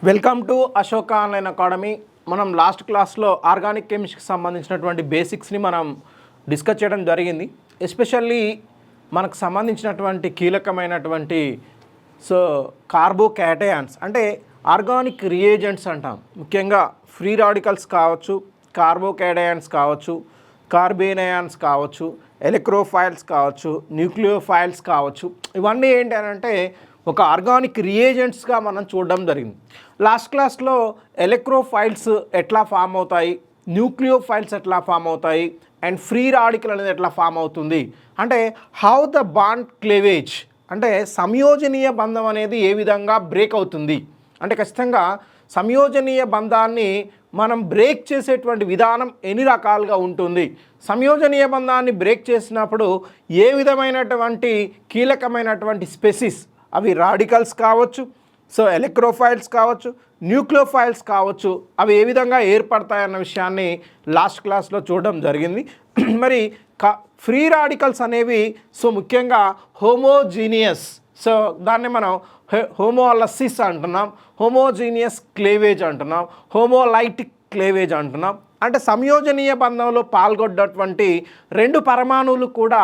Welcome to Ashoka online academy. మనం last క్లాస్లో organic కెమిస్ట్రీకి సంబంధించినటువంటి బేసిక్స్ని మనం డిస్కస్ చేయడం జరిగింది. ఎస్పెషల్లీ మనకు సంబంధించినటువంటి కీలకమైనటువంటి కార్బోకాటయాన్స్ అంటే ఆర్గానిక్ రియేజెంట్స్ అంటాం. ముఖ్యంగా ఫ్రీ రాడికల్స్ కావచ్చు, కార్బోకాటయాన్స్ కావచ్చు, కార్బేనయాన్స్ కావచ్చు, ఎలక్ట్రోఫైల్స్ కావచ్చు, న్యూక్లియోఫైల్స్ కావచ్చు. ఇవన్నీ ఏంటి అని అంటే ఒక ఆర్గానిక్ రియేజెంట్స్గా మనం చూడడం జరిగింది. లాస్ట్ క్లాస్లో ఎలక్ట్రోఫైల్స్ ఎట్లా ఫామ్ అవుతాయి, న్యూక్లియోఫైల్స్ ఎట్లా ఫామ్ అవుతాయి, అండ్ ఫ్రీ రాడికల్ అనేది ఎట్లా ఫామ్ అవుతుంది, అంటే హౌ ద బాండ్ క్లేవేజ్ అంటే సంయోజనీయ బంధం అనేది ఏ విధంగా బ్రేక్ అవుతుంది, అంటే ఖచ్చితంగా సంయోజనీయ బంధాన్ని మనం బ్రేక్ చేసేటువంటి విధానం ఎన్ని రకాలుగా ఉంటుంది, సంయోజనీయ బంధాన్ని బ్రేక్ చేసినప్పుడు ఏ విధమైనటువంటి కీలకమైనటువంటి స్పెసిస్ అవి రాడికల్స్ కావచ్చు, ఎలక్ట్రోఫైల్స్ కావచ్చు, న్యూక్లియోఫైల్స్ కావచ్చు, అవి ఏ విధంగా ఏర్పడతాయన్న విషయాన్ని లాస్ట్ క్లాస్లో చూడడం జరిగింది. మరి ఫ్రీ రాడికల్స్ అనేవి ముఖ్యంగా హోమోజీనియస్, దాన్ని మనం హోమోలసిస్ అంటున్నాం, హోమోజీనియస్ క్లేవేజ్ అంటున్నాం, హోమోలైటిక్ క్లేవేజ్ అంటున్నాం. అంటే సంయోజనీయ బంధంలో పాల్గొన్నటువంటి రెండు పరమాణువులు కూడా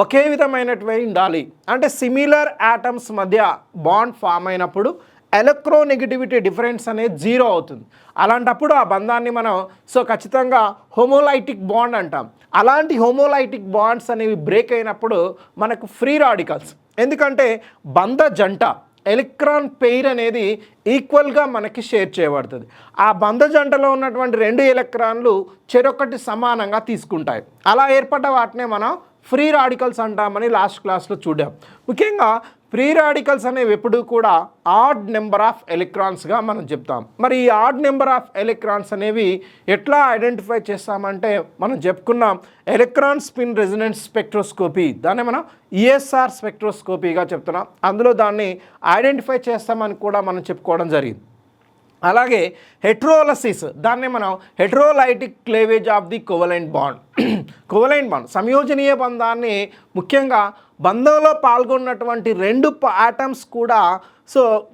ఒకే విధమైనటువంటి ఉండాలి. అంటే సిమిలర్ యాటమ్స్ మధ్య బాండ్ ఫామ్ అయినప్పుడు ఎలక్ట్రోనెగటివిటీ డిఫరెన్స్ అనేది 0 అవుతుంది. అలాంటప్పుడు ఆ బంధాన్ని మనం ఖచ్చితంగా హోమోలైటిక్ బాండ్ అంటాం. అలాంటి హోమోలైటిక్ బాండ్స్ అనేవి బ్రేక్ అయినప్పుడు మనకు ఫ్రీ రాడికల్స్, ఎందుకంటే బంధ జంట ఎలక్ట్రాన్ పెయిర్ అనేది ఈక్వల్గా మనకి షేర్ చేయబడుతుంది. ఆ బంధ జంటలో ఉన్నటువంటి రెండు ఎలక్ట్రాన్లు చెరొకటి సమానంగా తీసుకుంటాయి. అలా ఏర్పడ్డ వాటినే మనం ఫ్రీ రాడికల్స్ అంటామని లాస్ట్ క్లాస్లో చూడాం. ముఖ్యంగా ఫ్రీ రాడికల్స్ అనేవి ఎప్పుడు కూడా ఆడ్ నెంబర్ ఆఫ్ ఎలక్ట్రాన్స్గా మనం చెప్తాం. మరి ఈ ఆడ్ నెంబర్ ఆఫ్ ఎలక్ట్రాన్స్ అనేవి ఎట్లా ఐడెంటిఫై చేస్తామంటే మనం చెప్పుకున్నాం ఎలక్ట్రాన్ స్పిన్ రెజొనెన్స్ స్పెక్ట్రోస్కోపీ, దాన్ని మనం ఈఎస్ఆర్ స్పెక్ట్రోస్కోపీగా చెప్తున్నాం. అందులో దాన్ని ఐడెంటిఫై చేస్తామని కూడా మనం చెప్పుకోవడం జరిగింది. అలాగే హెట్రోలసిస్, దాన్ని మనం heterolytic cleavage of the covalent bond. Covalent bond సంయోజనీయ బంధాన్ని ముఖ్యంగా బంధంలో పాల్గొన్నటువంటి రెండు ఆటమ్స్ కూడా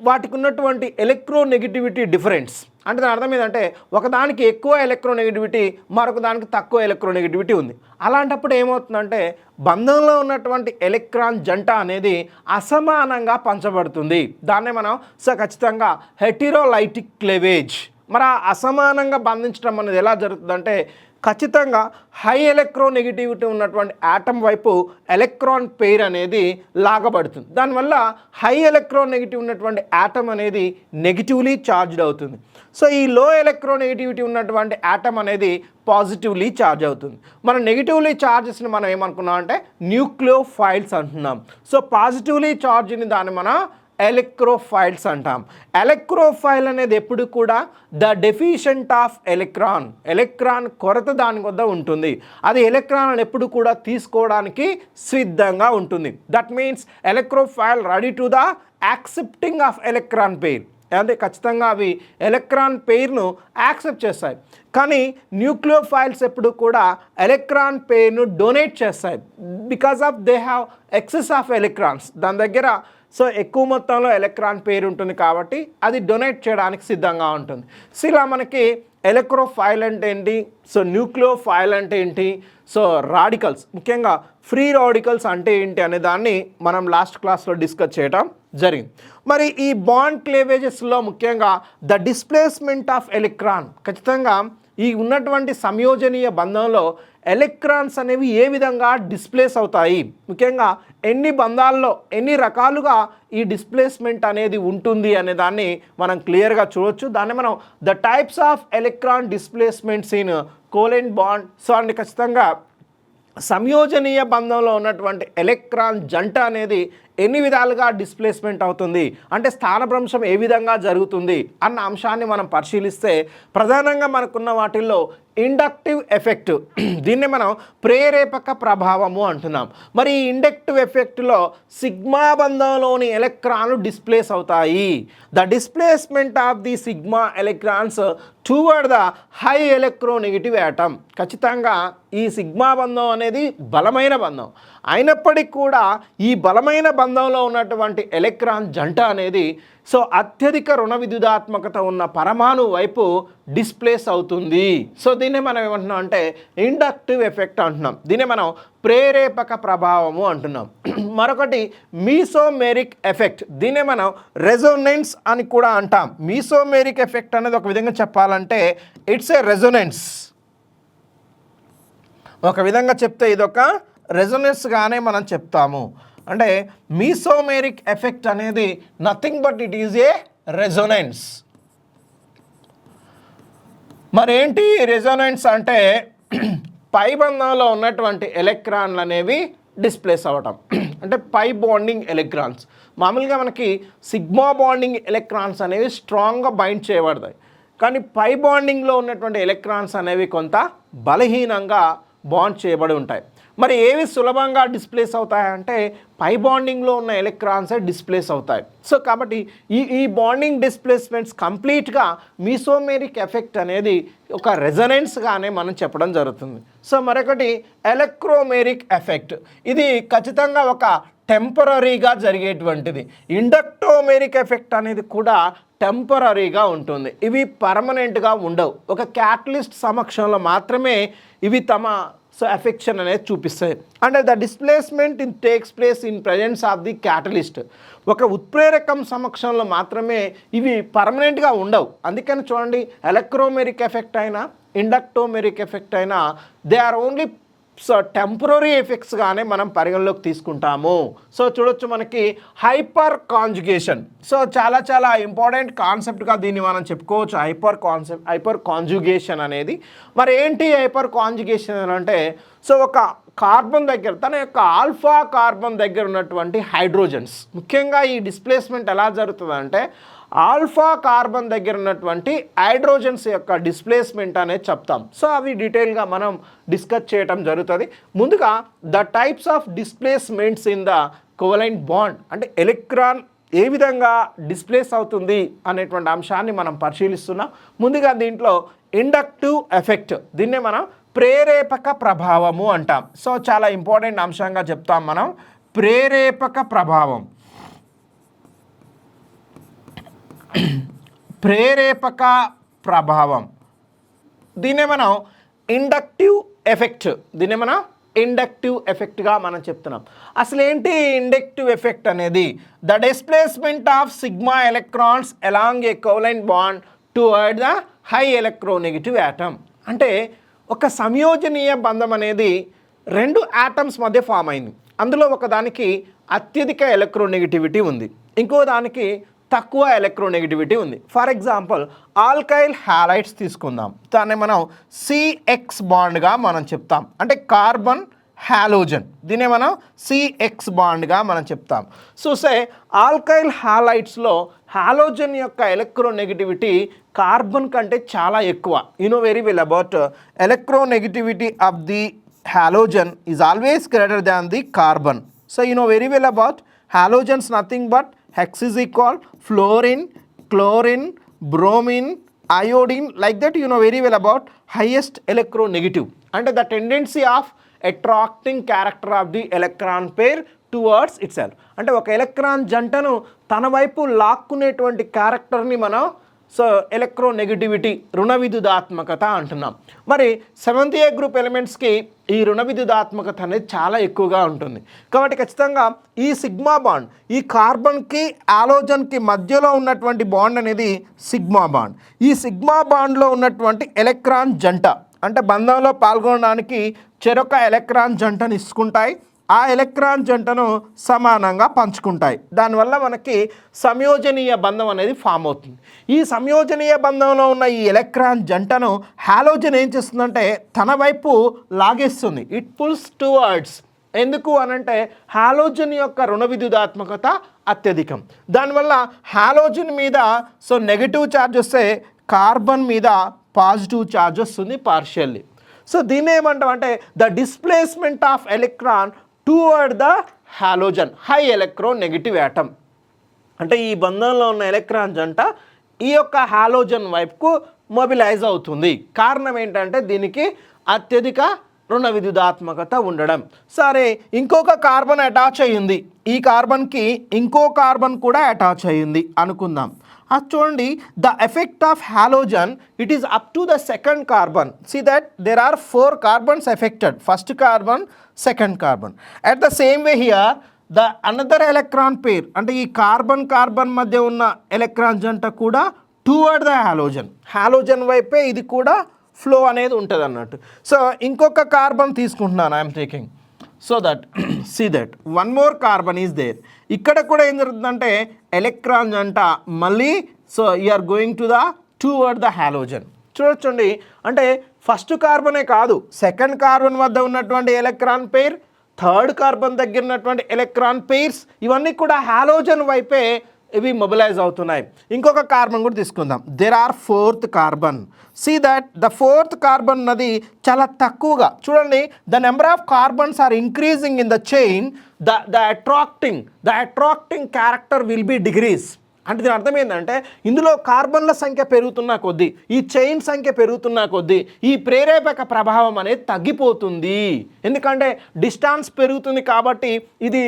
వాటికి ఉన్నటువంటి ఎలక్ట్రోనెగటివిటీ డిఫరెన్స్, అంటే దాని అర్థం ఏంటంటే ఒకదానికి ఎక్కువ ఎలక్ట్రోనెగటివిటీ, మరొక దానికి తక్కువ ఎలక్ట్రోనెగటివిటీ ఉంది. అలాంటప్పుడు ఏమవుతుందంటే బంధంలో ఉన్నటువంటి ఎలక్ట్రాన్ జంట అనేది అసమానంగా పంచబడుతుంది. దాన్నే మనం ఖచ్చితంగా హెటిరోలైటిక్ క్లేవేజ్. మరి ఆ అసమానంగా బంధించడం అనేది ఎలా జరుగుతుందంటే ఖచ్చితంగా హై ఎలక్ట్రోనెగటివిటీ ఉన్నటువంటి యాటమ్ వైపు ఎలక్ట్రాన్ పెయిర్ అనేది లాగబడుతుంది. దానివల్ల హై ఎలక్ట్రోనెగటివ్ ఉన్నటువంటి యాటమ్ అనేది నెగిటివ్లీ ఛార్జ్డ్ అవుతుంది. ఈ లో ఎలక్ట్రోనెగటివిటీ ఉన్నటువంటి యాటమ్ అనేది పాజిటివ్లీ ఛార్జ్ అవుతుంది. మనం నెగిటివ్లీ ఛార్జెస్ని మనం ఏమనుకున్నాం అంటే న్యూక్లియోఫైల్స్ అంటున్నాం. పాజిటివ్లీ ఛార్జ్ని దాన్ని మనం ఎలక్ట్రోఫైల్స్ అంటాం. ఎలక్ట్రోఫైల్ అనేది ఎప్పుడు కూడా ద డెఫిషియెంట్ ఆఫ్ ఎలక్ట్రాన్ కొరత దాని వద్ద ఉంటుంది. అది ఎలక్ట్రాన్ ఎప్పుడు కూడా తీసుకోవడానికి సిద్ధంగా ఉంటుంది. That means electrophile ready to the accepting of electron pair, అంటే ఖచ్చితంగా అవి ఎలక్ట్రాన్ పెయిర్ను యాక్సెప్ట్ చేస్తాయి. కానీ న్యూక్లియోఫైల్స్ ఎప్పుడు కూడా ఎలక్ట్రాన్ పెయిర్ను డొనేట్ చేస్తాయి. Because of they have excess of electrons, దాని దగ్గర ఎక్కువ మొత్తంలో ఎలక్ట్రాన్ పెయిర్ ఉంటుంది కాబట్టి అది డొనేట్ చేయడానికి సిద్ధంగా ఉంటుంది. ఇలా మనకి ఎలక్ట్రోఫైల్ అంటే ఏంటి, న్యూక్లియోఫైల్ అంటే ఏంటి, రాడికల్స్ ముఖ్యంగా ఫ్రీ రాడికల్స్ అంటే ఏంటి అనే దాన్ని మనం లాస్ట్ క్లాస్లో డిస్కస్ చేయడం జరిగింది. మరి ఈ బాండ్ క్లేవేజెస్లో ముఖ్యంగా ద డిస్ప్లేస్మెంట్ ఆఫ్ ఎలక్ట్రాన్, ఖచ్చితంగా ఈ ఉన్నటువంటి సంయోజనీయ బంధంలో ఎలక్ట్రాన్స్ అనేవి ఏ విధంగా డిస్ప్లేస్ అవుతాయి, ముఖ్యంగా ఎన్ని బంధాల్లో ఎన్ని రకాలుగా ఈ డిస్ప్లేస్మెంట్ అనేది ఉంటుంది అనే దాన్ని మనం క్లియర్గా చూడవచ్చు. దాన్ని మనం the types of electron displacements in covalent bond. And ఖచ్చితంగా సంయోజనీయ బంధంలో ఉన్నటువంటి ఎలక్ట్రాన్ జంట అనేది ఎన్ని విధాలుగా డిస్ప్లేస్మెంట్ అవుతుంది, అంటే స్థానభ్రంశం ఏ విధంగా జరుగుతుంది అన్న అంశాన్ని మనం పరిశీలిస్తే ప్రధానంగా మనకున్న వాటిల్లో ఇండక్టివ్ ఎఫెక్ట్, దీన్ని మనం ప్రేరేపక ప్రభావము అంటున్నాం. మరి ఈ ఇండక్టివ్ ఎఫెక్ట్లో సిగ్మా బంధంలోని ఎలక్ట్రాన్లు డిస్ప్లేస్ అవుతాయి. The displacement of the sigma electrons towards the high electronegative atom. ఖచ్చితంగా ఈ సిగ్మా బంధం అనేది బలమైన బంధం. అయినప్పటికీ కూడా ఈ బలమైన బంధంలో ఉన్నటువంటి ఎలక్ట్రాన్ జంట అనేది సో అత్యధిక రుణ విద్యుదాత్మకత ఉన్న పరమాణు వైపు డిస్ప్లేస్ అవుతుంది. సో దీన్నే మనం ఏమంటున్నాం అంటే ఇండక్టివ్ ఎఫెక్ట్ అంటున్నాం. దీన్నే మనం ప్రేరేపక ప్రభావము అంటున్నాం. మరొకటి మీసోమెరిక్ ఎఫెక్ట్, దీన్నే మనం రెజోనెన్స్ అని కూడా అంటాం. మీసోమెరిక్ ఎఫెక్ట్ అనేది ఒక విధంగా చెప్పాలంటే ఇట్స్ ఏ రెజోనెన్స్. ఒక విధంగా చెప్తే ఇదొక రెజొనెన్స్గానే మనం చెప్తాము. అంటే మీసోమెరిక్ ఎఫెక్ట్ అనేది nothing but it is a resonance. మరేంటి రెజొనెన్స్ అంటే పై బంధంలో ఉన్నటువంటి ఎలక్ట్రాన్లు అనేవి డిస్ప్లేస్ అవ్వటం. అంటే పై బాండింగ్ ఎలక్ట్రాన్స్, మామూలుగా మనకి సిగ్మా బాండింగ్ ఎలక్ట్రాన్స్ అనేవి స్ట్రాంగ్గా బైండ్ చేయబడతాయి. కానీ పై బాండింగ్లో ఉన్నటువంటి ఎలక్ట్రాన్స్ అనేవి కొంత బలహీనంగా బాండ్ చేయబడి ఉంటాయి. మరి ఏవి సులభంగా డిస్ప్లేస్ అవుతాయంటే పై బాండింగ్లో ఉన్న ఎలక్ట్రాన్సే డిస్ప్లేస్ అవుతాయి. సో కాబట్టి ఈ బాండింగ్ డిస్ప్లేస్మెంట్స్ కంప్లీట్గా మీసోమెరిక్ ఎఫెక్ట్ అనేది ఒక రెజొనెన్స్గానే మనం చెప్పడం జరుగుతుంది. సో మరొకటి ఎలక్ట్రోమెరిక్ ఎఫెక్ట్, ఇది ఖచ్చితంగా ఒక టెంపరీగా జరిగేటువంటిది. ఇండక్టోమెరిక్ ఎఫెక్ట్ అనేది కూడా టెంపరీగా ఉంటుంది. ఇవి పర్మనెంట్గా ఉండవు. ఒక క్యాటలిస్ట్ సమక్షంలో మాత్రమే ఇవి తమ ఎఫెక్షన్ అనేది చూపిస్తాయి. అంటే the displacement takes place in presence of the catalyst. ఒక ఉత్ప్రేరకం సమక్షంలో మాత్రమే ఇవి పర్మనెంట్గా ఉండవు. అందుకని చూడండి, ఎలక్ట్రోమెరిక్ ఎఫెక్ట్ అయినా ఇండక్టోమెరిక్ ఎఫెక్ట్ అయినా they are only so temporary ఎఫెక్ట్స్గానే మనం పరిగణలోకి తీసుకుంటాము. సో చూడొచ్చు మనకి హైపర్ కాంజుగేషన్. సో చాలా చాలా ఇంపార్టెంట్ కాన్సెప్ట్గా దీన్ని మనం చెప్పుకోవచ్చు. హైపర్ కాంజుగేషన్ అనేది మరి ఏంటి హైపర్ కాంజుగేషన్ అంటే, సో ఒక కార్బన్ దగ్గర తన యొక్క ఆల్ఫా కార్బన్ దగ్గర ఉన్నటువంటి హైడ్రోజన్స్, ముఖ్యంగా ఈ డిస్ప్లేస్మెంట్ ఎలా జరుగుతుందంటే ఆల్ఫా కార్బన్ దగ్గర ఉన్నటువంటి హైడ్రోజన్స్ యొక్క డిస్ప్లేస్మెంట్ అనేది చెప్తాం. సో అవి డీటెయిల్గా మనం డిస్కస్ చేయటం జరుగుతుంది. ముందుగా the types of displacements in the covalent bond, అంటే ఎలక్ట్రాన్ ఏ విధంగా డిస్ప్లేస్ అవుతుంది అనేటువంటి అంశాన్ని మనం పరిశీలిస్తున్నాం. ముందుగా దీంట్లో ఇండక్టివ్ ఎఫెక్ట్, దీన్నే మనం ప్రేరేపక ప్రభావము అంటాం. సో చాలా ఇంపార్టెంట్ అంశంగా చెప్తాం మనం ప్రేరేపక ప్రభావం. ప్రేరేపక ప్రభావం దీన్నే మనం ఇండక్టివ్ ఎఫెక్ట్, దీన్నే మనం ఇండక్టివ్ ఎఫెక్ట్గా మనం చెప్తున్నాం. అసలు ఏంటి ఇండక్టివ్ ఎఫెక్ట్ అనేది? The displacement of sigma electrons along A covalent bond towards the high electronegative atom. అంటే ఒక సంయోజనీయ బంధం అనేది రెండు యాటమ్స్ మధ్య ఫామ్ అయింది. అందులో ఒకదానికి అత్యధిక ఎలక్ట్రోనెగటివిటీ ఉంది, ఇంకో దానికి తక్కువ ఎలక్ట్రోనెగటివిటీ ఉంది. ఫర్ ఎగ్జాంపుల్ ఆల్కైల్ హ్యాలైడ్స్ తీసుకుందాం. దాన్ని మనం సిఎక్స్ బాండ్గా మనం చెప్తాం. అంటే కార్బన్ హ్యాలోజన్, దీన్నే మనం సిఎక్స్ బాండ్గా మనం చెప్తాం. సో సే ఆల్కైల్ హ్యాలైడ్స్లో హ్యాలోజన్ యొక్క ఎలక్ట్రోనెగటివిటీ కార్బన్ కంటే చాలా ఎక్కువ. You know very well about electronegativity of the halogen is always greater than the carbon. So you know very well about halogens, nothing but hex is equal fluorine, chlorine, bromine, iodine, like that you know very well about highest electronegative and the tendency of attracting character of the electron pair towards itself. అంటే ఒక electron జంటను తన వైపు లాక్కునేటువంటి క్యారెక్టర్ని మనం so electronegativity రుణ విద్యుదాత్మకత అంటున్నాం. మరి 7th A గ్రూప్ ఎలిమెంట్స్కి ఈ రుణ విద్యుదాత్మకత అనేది చాలా ఎక్కువగా ఉంటుంది. కాబట్టి ఖచ్చితంగా ఈ సిగ్మా బాండ్, ఈ కార్బన్కి హాలోజన్కి మధ్యలో ఉన్నటువంటి బాండ్ అనేది సిగ్మా బాండ్. ఈ సిగ్మా బాండ్లో ఉన్నటువంటి ఎలక్ట్రాన్ జంట అంటే బంధంలో పాల్గొనడానికి చెరొక ఎలక్ట్రాన్ జంటను ఇసుకుంటాయి. ఆ ఎలక్ట్రాన్ జంటను సమానంగా పంచుకుంటాయి. దానివల్ల మనకి సంయోజనీయ బంధం అనేది ఫామ్ అవుతుంది. ఈ సంయోజనీయ బంధంలో ఉన్న ఈ ఎలక్ట్రాన్ జంటను హాలోజన్ ఏం చేస్తుందంటే తన వైపు లాగేస్తుంది. It pulls towards. ఎందుకు అనంటే హాలోజన్ యొక్క రుణ విద్యుదాత్మకత అత్యధికం. దానివల్ల హాలోజన్ మీద సో నెగటివ్ ఛార్జ్ వస్తే కార్బన్ మీద పాజిటివ్ ఛార్జ్ వస్తుంది పార్షియల్లీ. సో దీన్ని ఏమంటాం అంటే the displacement of electron towards the halogen high electronegative atom. అంటే ఈ బంధంలో ఉన్న ఎలక్ట్రాన్ జంట ఈ యొక్క హాలోజన్ వైపుకు మొబిలైజ్ అవుతుంది. కారణం ఏంటంటే దీనికి అత్యధిక రుణ విద్యుదాత్మకత ఉండడం. సరే, ఇంకొక కార్బన్ అటాచ్ అయ్యింది, ఈ కార్బన్కి ఇంకో కార్బన్ కూడా అటాచ్ అయ్యింది అనుకుందాం. అది చూడండి, the effect of halogen it is up to the second carbon. See that there are 4 carbons affected, first carbon, second carbon. At the same way here the another electron pair, అంటే ఈ carbon మధ్య ఉన్న electron జంట కూడా towards the halogen వైపే ఇది కూడా flow అనేది ఉంటుంది అన్నట్టు. సో ఇంకొక కార్బన్ తీసుకుంటున్నాను, I'm taking, so that see that one more carbon is there. ఇక్కడ కూడా ఏం జరుగుతుందంటే ఎలక్ట్రాన్ జంట మళ్ళీ so you're going to the toward the halogen. చూడొచ్చండి, అంటే ఫస్ట్ కార్బనే కాదు, సెకండ్ కార్బన్ వద్ద ఉన్నటువంటి ఎలక్ట్రాన్ పేర్, థర్డ్ కార్బన్ దగ్గర ఉన్నటువంటి ఎలక్ట్రాన్ పేర్స్ ఇవన్నీ కూడా హాలోజన్ వైపే ఇవి మొబిలైజ్ అవుతున్నాయి. ఇంకొక కార్బన్ కూడా తీసుకుందాం. There are 4th carbon. See that the 4th carbon అన్నది చాలా తక్కువగా, చూడండి, the number of carbons are increasing in the chain, the attracting character will be degrees. అంటే దీని అర్థం ఏంటంటే ఇందులో కార్బన్ల సంఖ్య పెరుగుతున్న కొద్దీ, ఈ చైన్ సంఖ్య పెరుగుతున్న కొద్దీ ఈ ప్రేరేపక ప్రభావం అనేది తగ్గిపోతుంది. ఎందుకంటే డిస్టాన్స్ పెరుగుతుంది కాబట్టి ఇది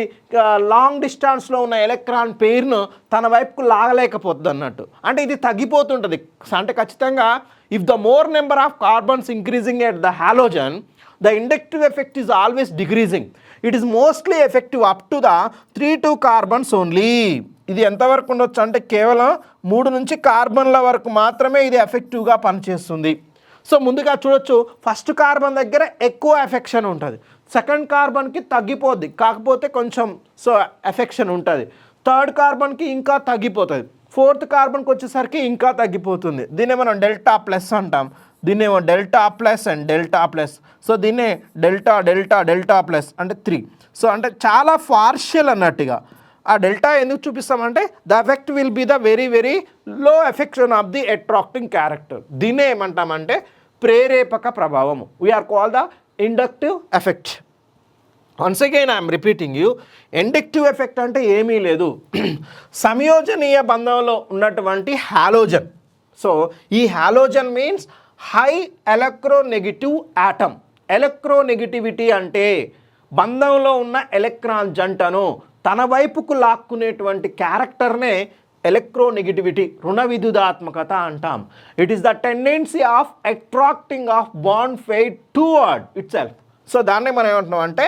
లాంగ్ డిస్టాన్స్లో ఉన్న ఎలక్ట్రాన్ పెయిర్ను తన వైపుకు లాగలేకపోతుంది అన్నట్టు. అంటే ఇది తగ్గిపోతుంటుంది. అంటే ఖచ్చితంగా if the more number of carbons increasing at the halogen, the inductive effect is always decreasing. It is mostly effective up to the 3 carbons only. ఇది ఎంతవరకు ఉండొచ్చు అంటే కేవలం 3 నుంచి కార్బన్ల వరకు మాత్రమే ఇది ఎఫెక్టివ్గా పనిచేస్తుంది. సో ముందుగా చూడొచ్చు, ఫస్ట్ కార్బన్ దగ్గర ఎక్కువ ఎఫెక్షన్ ఉంటుంది, సెకండ్ కార్బన్కి తగ్గిపోద్ది, కాకపోతే కొంచెం సో ఎఫెక్షన్ ఉంటుంది, థర్డ్ కార్బన్కి ఇంకా తగ్గిపోతుంది, 4th కార్బన్కి వచ్చేసరికి ఇంకా తగ్గిపోతుంది. దీన్నే మనం డెల్టా ప్లస్ అంటాం, దీన్నేమో delta plus and delta plus. So దీన్నే డెల్టా ప్లస్ అంటే 3. సో అంటే చాలా పార్షియల్ అన్నట్టుగా. ఆ డెల్టా ఎందుకు చూపిస్తామంటే the effect will be the very very low affection of the attracting character. దీన్నే ఏమంటామంటే ప్రేరేపక ప్రభావము. We are call the inductive effect. Once again I'm repeating you, inductive effect అంటే ఏమీ లేదు, సంయోజనీయ బంధంలో ఉన్నటువంటి హాలోజన్. సో ఈ halogen means high electronegative atom. Electronegativity అంటే బంధంలో ఉన్న ఎలక్ట్రాన్ జంటను తన వైపుకు లాక్కునేటువంటి క్యారెక్టర్నే ఎలక్ట్రోనెగటివిటీ, రుణ విద్యుదాత్మకత అంటాం. It is the tendency of attracting of bond faith towards it self. So దాన్నే మనం ఏమంటున్నాం అంటే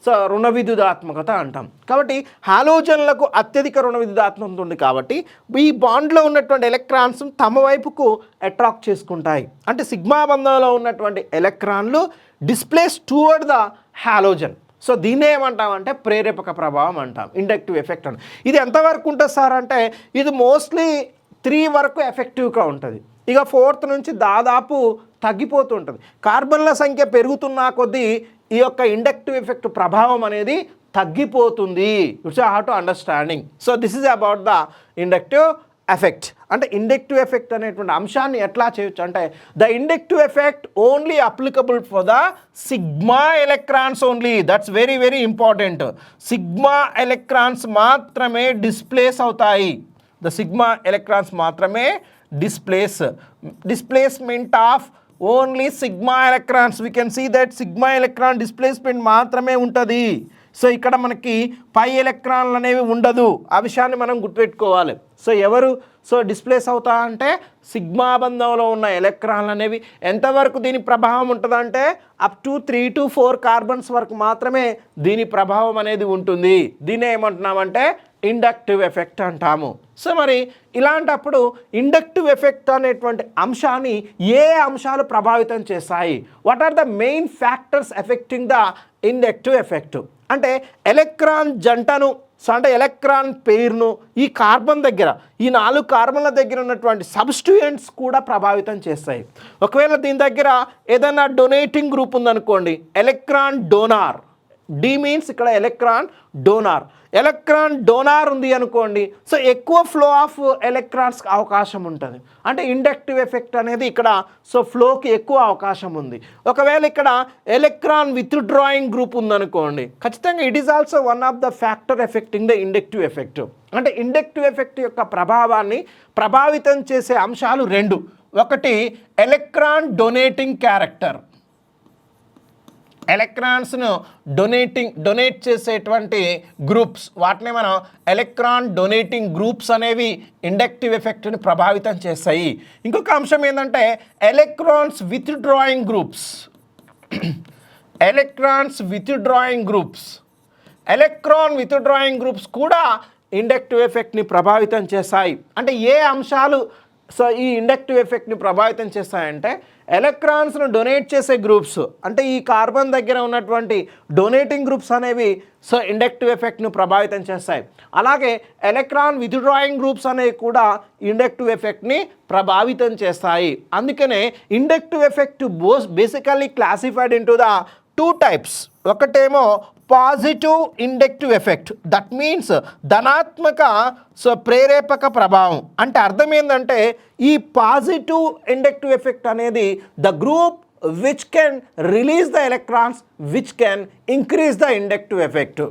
సో రుణ విద్యుదాత్మకత అంటాం. కాబట్టి హాలోజన్లకు అత్యధిక రుణ విద్యుదాత్మకత ఉంది కాబట్టి ఈ బాండ్లో ఉన్నటువంటి ఎలక్ట్రాన్స్ తమ వైపుకు అట్రాక్ట్ చేసుకుంటాయి. అంటే సిగ్మా బంధంలో ఉన్నటువంటి ఎలక్ట్రాన్లు displace toward the halogen. So దీన్నే ఏమంటామంటే ప్రేరేపక ప్రభావం అంటాం, ఇండక్టివ్ ఎఫెక్ట్ అని. ఇది ఎంతవరకు ఉంటుంది సార్ అంటే ఇది మోస్ట్లీ 3 వరకు ఎఫెక్టివ్గా ఉంటుంది. ఇక 4th నుంచి దాదాపు తగ్గిపోతుంటుంది. కార్బన్ల సంఖ్య పెరుగుతున్న కొద్దీ ఈ యొక్క ఇండక్టివ్ ఎఫెక్ట్ ప్రభావం అనేది తగ్గిపోతుంది. It's how to understanding. So this is about the inductive effect. అంటే ఇండక్టివ్ ఎఫెక్ట్ అనేటువంటి అంశాన్ని ఎట్లా చేయొచ్చు అంటే the inductive effect only applicable for the sigma electrons only. That's very very important. Sigma electrons మాత్రమే డిస్ప్లేస్ అవుతాయి. ద సిగ్మా ఎలక్ట్రాన్స్ మాత్రమే displacement of only sigma electrons. We can see that sigma electron displacement మాత్రమే ఉంటుంది. So ఇక్కడ మనకి పై ఎలక్ట్రాన్లు అనేవి ఉండదు. ఆ విషయాన్ని మనం గుర్తుపెట్టుకోవాలి. సో ఎవరు సో డిస్ప్లేస్ అవుతా అంటే సిగ్మా బంధంలో ఉన్న ఎలక్ట్రాన్లు అనేవి ఎంతవరకు దీని ప్రభావం ఉంటుందంటే అప్ టు 3 to 4 కార్బన్స్ వరకు మాత్రమే దీని ప్రభావం అనేది ఉంటుంది. దీన్ని ఏమంటున్నామంటే ఇండక్టివ్ ఎఫెక్ట్ అంటాము. సో మరి ఇలాంటప్పుడు ఇండక్టివ్ ఎఫెక్ట్ అనేటువంటి అంశాన్ని ఏ అంశాలు ప్రభావితం చేస్తాయి? What are the main factors affecting the inductive effect అంటే ఎలక్ట్రాన్ జంటను, సో అంటే ఎలక్ట్రాన్ పెయిర్ను ఈ కార్బన్ దగ్గర, ఈ 4 కార్బన్ల దగ్గర ఉన్నటువంటి సబ్స్టిట్యూయెంట్స్ కూడా ప్రభావితం చేస్తాయి. ఒకవేళ దీని దగ్గర ఏదైనా డొనేటింగ్ గ్రూప్ ఉందనుకోండి, ఎలక్ట్రాన్ డోనార్, డి మీన్స్ ఇక్కడ ఎలక్ట్రాన్ డోనార్ ఉంది అనుకోండి, సో ఎక్కువ ఫ్లో ఆఫ్ ఎలక్ట్రాన్స్ అవకాశం ఉంటుంది. అంటే ఇండక్టివ్ ఎఫెక్ట్ అనేది ఇక్కడ సో ఫ్లోకి ఎక్కువ అవకాశం ఉంది. ఒకవేళ ఇక్కడ ఎలక్ట్రాన్ విత్డ్రాయింగ్ గ్రూప్ ఉందనుకోండి, ఖచ్చితంగా it is also one of the factor effecting the inductive effect. అంటే ఇండక్టివ్ ఎఫెక్ట్ యొక్క ప్రభావాన్ని ప్రభావితం చేసే అంశాలు 2. ఒకటి ఎలక్ట్రాన్ డొనేటింగ్ క్యారెక్టర్, ఎలక్ట్రాన్స్ను డొనేట్ చేసేటువంటి గ్రూప్స్, వాటిని మనం ఎలక్ట్రాన్ డొనేటింగ్ గ్రూప్స్ అనేవి ఇండక్టివ్ ఎఫెక్ట్ని ప్రభావితం చేస్తాయి. ఇంకొక అంశం ఏంటంటే electrons withdrawing groups. Electron withdrawing groups కూడా ఇండక్టివ్ ఎఫెక్ట్ని ప్రభావితం చేస్తాయి. అంటే ఏ అంశాలు ఈ ఇండక్టివ్ ఎఫెక్ట్ని ప్రభావితం చేస్తాయంటే ఎలక్ట్రాన్స్ను డొనేట్ చేసే గ్రూప్స్, అంటే ఈ కార్బన్ దగ్గర ఉన్నటువంటి డొనేటింగ్ గ్రూప్స్ అనేవి ఇండక్టివ్ ఎఫెక్ట్ను ప్రభావితం చేస్తాయి. అలాగే ఎలక్ట్రాన్ విత్డ్రాయింగ్ గ్రూప్స్ అనేవి కూడా ఇండక్టివ్ ఎఫెక్ట్ని ప్రభావితం చేస్తాయి. అందుకనే inductive effect basically classified into the 2 types. ఒకటేమో positive inductive effect, that means ధనాత్మక ప్రేరేపక ప్రభావం. అంటే అర్థం ఏంటంటే ఈ పాజిటివ్ ఇండక్టివ్ ఎఫెక్ట్ అనేది the group which can release the electrons which can increase the inductive effect.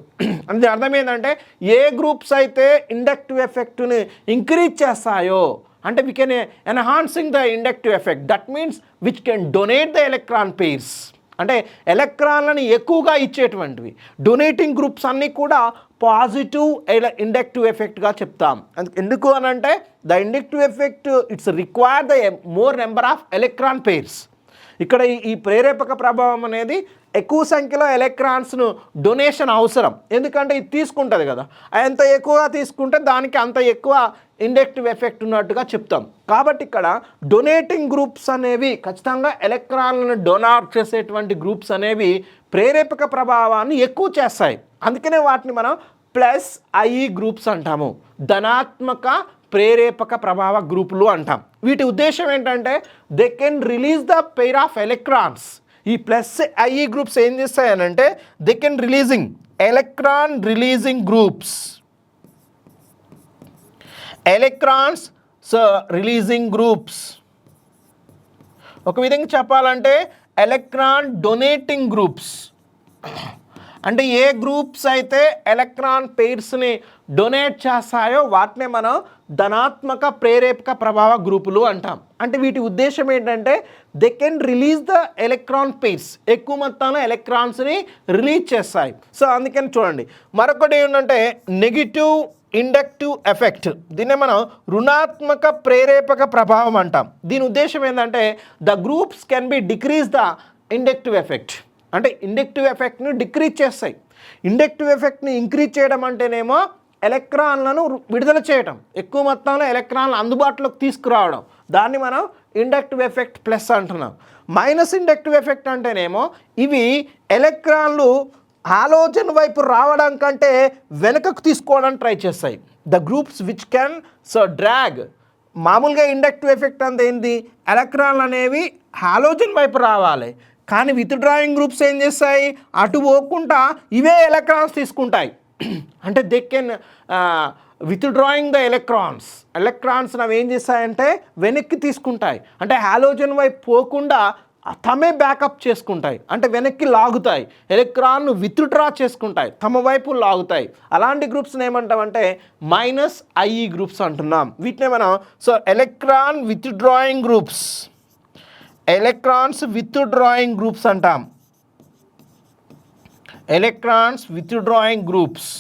అంటే అర్థం ఏంటంటే ఏ గ్రూప్స్ అయితే ఇండక్టివ్ ఎఫెక్ట్ని ఇంక్రీజ్ చేస్తాయో, అంటే we can enhancing the inductive effect, that means which can donate the electron pairs, అంటే ఎలక్ట్రాన్లను ఎక్కువగా ఇచ్చేటువంటివి డొనేటింగ్ గ్రూప్స్ అన్నీ కూడా పాజిటివ్ ఇండక్టివ్ ఎఫెక్ట్గా చెప్తాం. ఎందుకు అని అంటే the inductive effect it's require the more number of electron pairs. ఇక్కడ ఈ ప్రేరేపక ప్రభావం అనేది ఎక్కువ సంఖ్యలో ఎలక్ట్రాన్స్ను డొనేషన్ అవసరం, ఎందుకంటే ఇది తీసుకుంటుంది కదా, ఎంత ఎక్కువగా తీసుకుంటే దానికి అంత ఎక్కువ ఇండక్టివ్ ఎఫెక్ట్ ఉన్నట్టుగా చెప్తాం. కాబట్టి ఇక్కడ డొనేటింగ్ గ్రూప్స్ అనేవి ఖచ్చితంగా ఎలక్ట్రాన్లను డొనేట్ చేసేటువంటి గ్రూప్స్ అనేవి ప్రేరేపక ప్రభావాన్ని ఎక్కువ చేస్తాయి. అందుకనే వాటిని మనం +I గ్రూప్స్ అంటాము, ధనాత్మక ప్రేరేపక ప్రభావ గ్రూపులు అంటాం. వీటి ఉద్దేశం ఏంటంటే they can release the pair of electrons. ఈ +I గ్రూప్స్ ఏం చేస్తాయనంటే they can releasing electron releasing groups, releasing groups. ఒక విధంగా చెప్పాలంటే ఎలక్ట్రాన్ డొనేటింగ్ గ్రూప్స్, అంటే ఏ గ్రూప్స్ అయితే ఎలక్ట్రాన్ పెయిర్స్ని డొనేట్ చేస్తాయో వాటినే మనం ధనాత్మక ప్రేరేపక ప్రభావ గ్రూపులు అంటాం. అంటే వీటి ఉద్దేశం ఏంటంటే they can release the electron pairs, ఎక్కువ మొత్తంలో ఎలక్ట్రాన్స్ని రిలీజ్ చేస్తాయి. అందుకని చూడండి, మరొకటి ఏంటంటే నెగిటివ్ ఇండక్టివ్ ఎఫెక్ట్, దీన్నే మనం రుణాత్మక ప్రేరేపక ప్రభావం అంటాం. దీని ఉద్దేశం ఏంటంటే the groups can B decrease the inductive effect, అంటే ఇండక్టివ్ ఎఫెక్ట్ని డిక్రీజ్ చేస్తాయి. ఇండక్టివ్ ఎఫెక్ట్ని ఇంక్రీజ్ చేయడం అంటేనేమో ఎలక్ట్రాన్లను విడుదల చేయడం, ఎక్కువ మొత్తంలో ఎలక్ట్రాన్లు అందుబాటులోకి తీసుకురావడం, దాన్ని మనం ఇండక్టివ్ ఎఫెక్ట్ ప్లస్ అంటున్నాం. మైనస్ ఇండక్టివ్ ఎఫెక్ట్ అంటేనేమో ఇవి ఎలక్ట్రాన్లు హాలోజన్ వైపు రావడం కంటే వెనుకకు తీసుకోవడానికి ట్రై చేస్తాయి. The groups which can drag. మామూలుగా ఇండక్టివ్ ఎఫెక్ట్ అంత ఏంది, ఎలక్ట్రాన్లు అనేవి హాలోజన్ వైపు రావాలి, కానీ విత్డ్రాయింగ్ గ్రూప్స్ ఏం చేస్తాయి, అటు పోకుండా ఇవే ఎలక్ట్రాన్స్ తీసుకుంటాయి. అంటే they can withdrawing the electrons అవి ఏం చేస్తాయంటే వెనక్కి తీసుకుంటాయి, అంటే హాలోజన్ వైపు పోకుండా తమే బ్యాకప్ చేసుకుంటాయి, అంటే వెనక్కి లాగుతాయి, ఎలక్ట్రాన్ను విత్డ్రా చేసుకుంటాయి, తమ వైపు లాగుతాయి. అలాంటి గ్రూప్స్ని ఏమంటామంటే -I గ్రూప్స్ అంటున్నాం. వీటినే మనం electron withdrawing groups, electrons withdrawing groups అంటాం. Electrons withdrawing groups.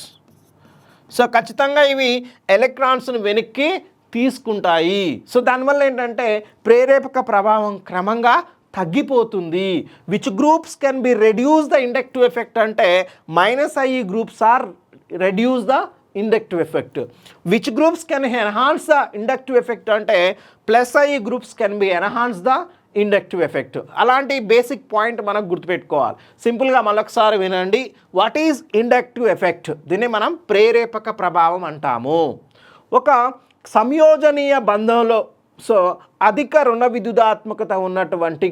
ఖచ్చితంగా ఇవి ఎలక్ట్రాన్స్ను వెనక్కి తీసుకుంటాయి. దానివల్ల ఏంటంటే ప్రేరేపక ప్రభావం క్రమంగా తగ్గిపోతుంది. Which groups can be reduce the inductive effect అంటే -I groups are reduce the inductive effect. Which groups can enhance the inductive effect అంటే +I groups can be enhance the inductive effect. అలాంటి బేసిక్ పాయింట్ మనకు గుర్తుపెట్టుకోవాలి. సింపుల్గా మళ్ళొకసారి వినండి. What is inductive effect? దీన్ని మనం ప్రేరేపక ప్రభావం అంటాము. ఒక సంయోజనీయ బంధంలో అధిక రుణ విద్యుదాత్మకత ఉన్నటువంటి